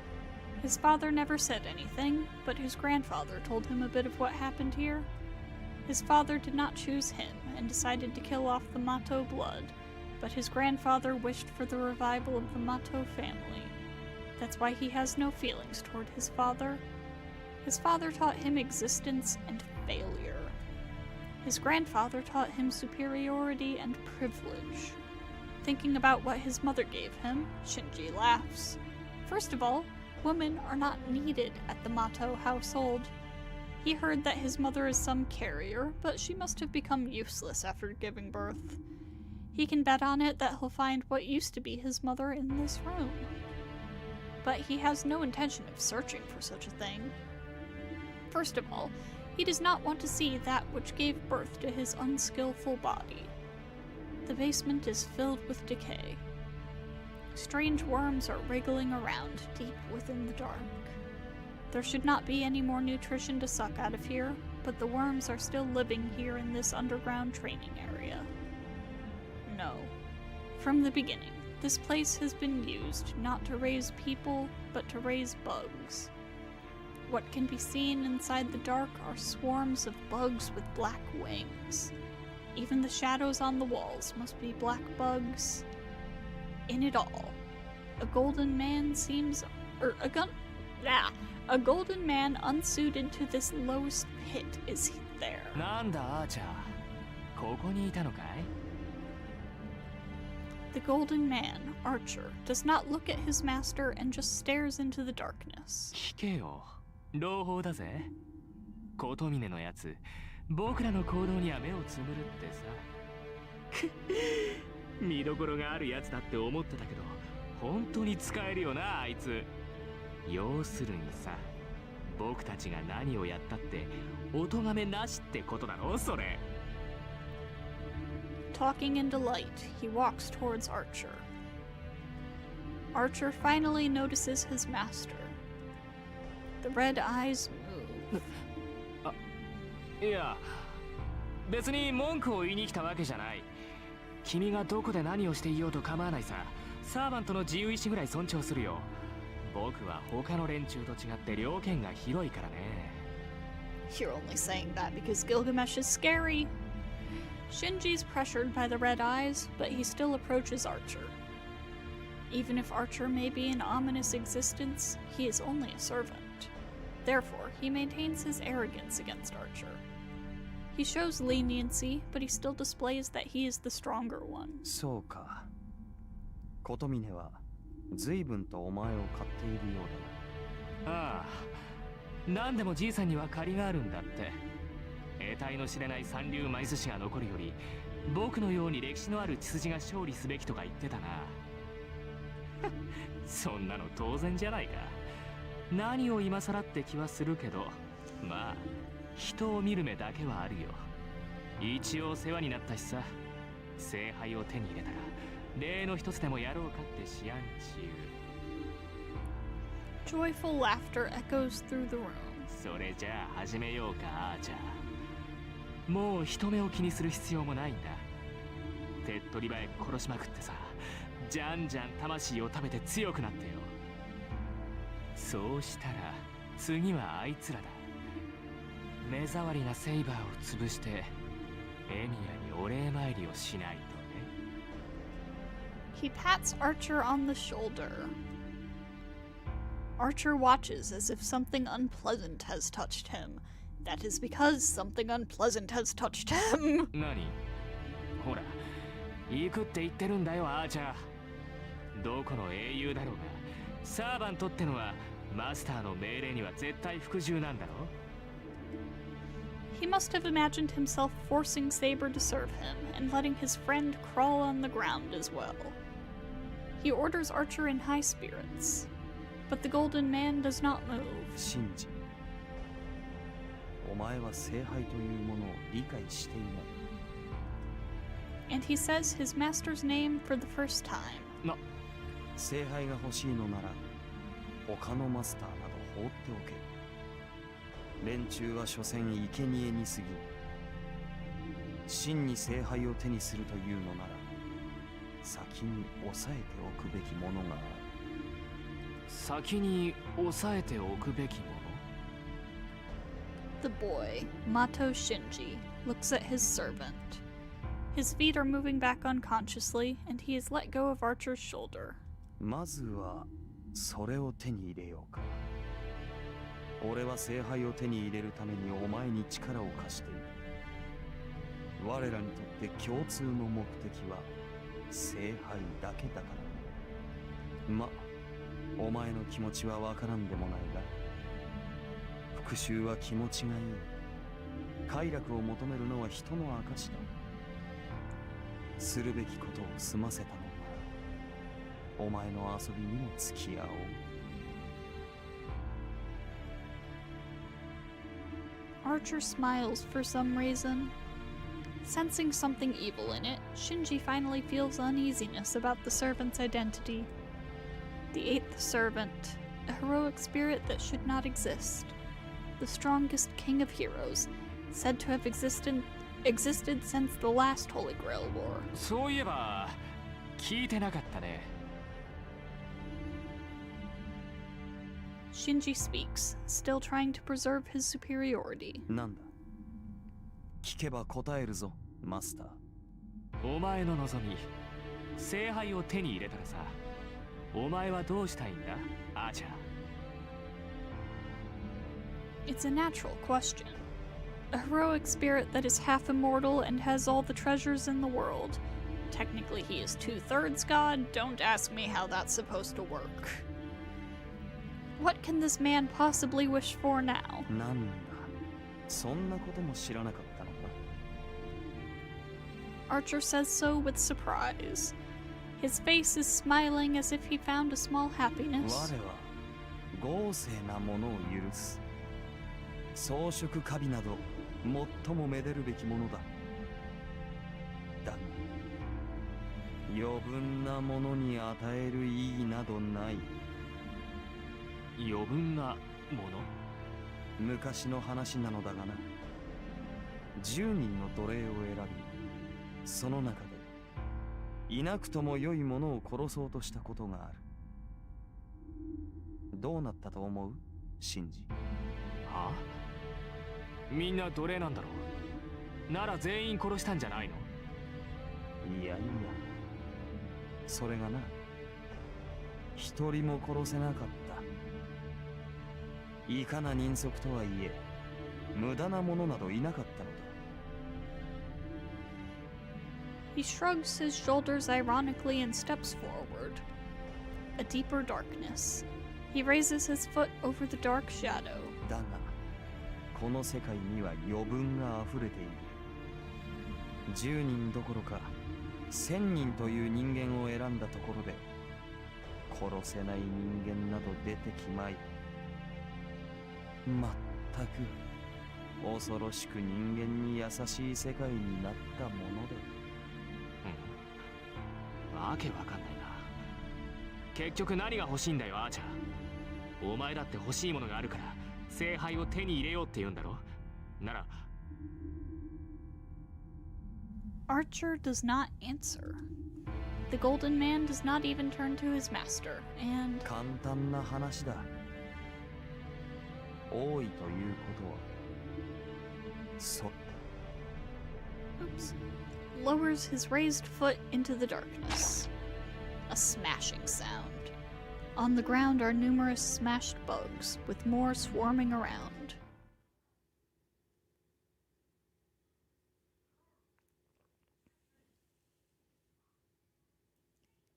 His father never said anything, but his grandfather told him a bit of what happened here. His father did not choose him and decided to kill off the Mato blood, but his grandfather wished for the revival of the Mato family. That's why he has no feelings toward his father. His father taught him existence and failure. His grandfather taught him superiority and privilege. Thinking about what his mother gave him, Shinji laughs. First of all, women are not needed at the Mato household. He heard that his mother is some carrier, but she must have become useless after giving birth. He can bet on it that he'll find what used to be his mother in this room. But he has no intention of searching for such a thing. First of all, he does not want to see that which gave birth to his unskillful body. The basement is filled with decay. Strange worms are wriggling around deep within the dark. There should not be any more nutrition to suck out of here, but the worms are still living here in this underground training area. No. From the beginning, this place has been used not to raise people, but to raise bugs. What can be seen inside the dark are swarms of bugs with black wings. Even the shadows on the walls must be black bugs. In it all, a golden man seems... a golden man unsuited to this lowest pit is there. なんだアーチャー、ここにいたのかい? The golden man, Archer, does not look at his master and just stares into the darkness. 聞けよ、朗報だぜ。琴峰のやつ、僕らの行動には目をつぶるってさ。見どころがあるやつだって思ってたけど、本当に使えるよなあいつ。要するにさ、僕たちが何をやったってお咎めなしってことだろそれ。Talking in delight, he walks towards Archer. Archer finally notices his master. The red eyes move. いや、別に文句を言いに来たわけじゃない。君がどこで何をしていようと構わないさ。サーバントの自由意志ぐらい尊重するよ。僕は他の連中と違って猟犬が広いからね。You're only saying that because Gilgamesh is scary. Shinji's pressured by the red eyes, but he still approaches Archer. Even if Archer may be an ominous existence, he is only a servant. Therefore, he maintains his arrogance against Archer. He shows leniency, but he still displays that he is the stronger one. そうか。琴峰は随分とお前を買っているようだな。ああ、何でもじいさんには借りがあるんだって。得体の知れない三流枚寿司が残るより、僕のように歴史のある血筋が勝利すべきとか言ってたな。そんなの当然じゃないか。何を今更って気はするけど、まあ人を見る目だけはあるよ。一応世話になったしさ。聖杯を手に入れたら例の一つでもやろうかって思案中。Joyful laughter echoes through the room. それじゃあ始めようかアーチャー。もう人目を気にする必要もないんだ。手っ取り早く殺しまくってさ、じゃんじゃん魂を食べて強くなってよ。そうしたら次はあいつらだ。目障りなセイバーを潰してエミヤにお礼参りをしないとね。He pats Archer on the shoulder. Archer watches as if something unpleasant has touched him. That is because something unpleasant has touched him. 何？ほら、行くって言ってるんだよアーチャー。どこの英雄だろうが、サーバントってのはマスターの命令には絶対服従なんだろ。He must have imagined himself forcing Saber to serve him and letting his friend crawl on the ground as well. He orders Archer in high spirits, but the golden man does not move. シンジ、お前は聖杯というものを理解していない。And he says his master's name for the first time. 聖杯が欲しいのなら他のマスターなど放っておけ。連中は所詮生贄に過ぎ、真に聖杯を手にするというのなら、先に抑えておくべきものがある。先に抑えておくべきもの。 The boy, Mato Shinji, looks at his servant. His feet are moving back unconsciously, and he is let go of Archer's shoulder. まずはそれを手に入れようか。俺は聖杯を手に入れるためにお前に力を貸している。我らにとって共通の目的は聖杯だけだから。ま、お前の気持ちはわからんでもないが、復讐は気持ちがいい。快楽を求めるのは人の証だ。するべきことを済ませたのなら、お前の遊びにも付き合おう。Archer smiles for some reason. Sensing something evil in it, Shinji finally feels uneasiness about the servant's identity. The eighth servant, a heroic spirit that should not exist. The strongest king of heroes, said to have existed since the last Holy Grail War. そういえば聞いてなかったね。 Shinji speaks, still trying to preserve his superiority. なんだ、聞けば答えるぞ、マスター。お前の望み、聖杯を手に入れたらさ、お前はどうしたいんだ、アーチャー。 It's a natural question. A heroic spirit that is half immortal and has all the treasures in the world. Technically, he is 2/3 god. Don't ask me how that's supposed to work. What can this man possibly wish for now? なんだ、そんなことも知らなかったのか。 Archer says so with surprise. His face is smiling as if he found a small happiness. 我は豪勢なものを許す。装飾華美など最もめでるべきものだ。だが余分なものに与える意義などない。余分なもの？昔の話なのだがな。10人の奴隷を選び、その中でいなくとも良いものを殺そうとしたことがある。どうなったと思う？シンジ。はあ？みんな奴隷なんだろう。なら全員殺したんじゃないの？いやいや、それがな、一人も殺せなかった。いかな人足とはいえ、無駄なものなどいなかったのだ。He shrugs his shoulders ironically and steps forward. A deeper darkness. He raises his foot over the dark shadow. だが、この世界には余分が溢れている。10人どころか1000人という人間を選んだところで、殺せない人間など出てきまい。まったく恐ろしく人間に優しい世界になったもので。わけわかんないな。結局何が欲しいんだよ、アーチャー。お前だって欲しいものがあるから聖杯を手に入れようって言うんだろ。なら Archer does not answer. The Golden Man does not even turn to his master, and 簡単な話だ。多いということは、oops, lowers his raised foot into the darkness. A smashing sound. On the ground are numerous smashed bugs, with more swarming around.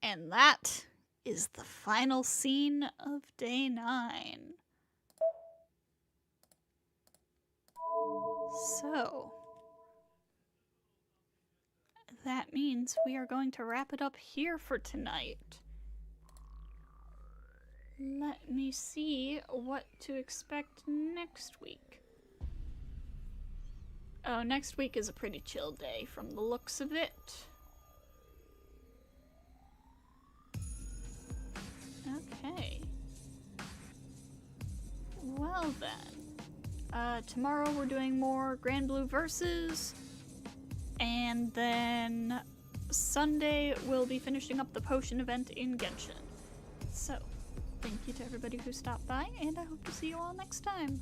And that is the final scene of day 9. So, that means we are going to wrap it up here for tonight. Let me see what to expect next week. Oh, next week is a pretty chill day from the looks of it. Okay. Well then, Tomorrow we're doing more Grand Blue Versus, and then Sunday we'll be finishing up the potion event in Genshin. So, thank you to everybody who stopped by, and I hope to see you all next time.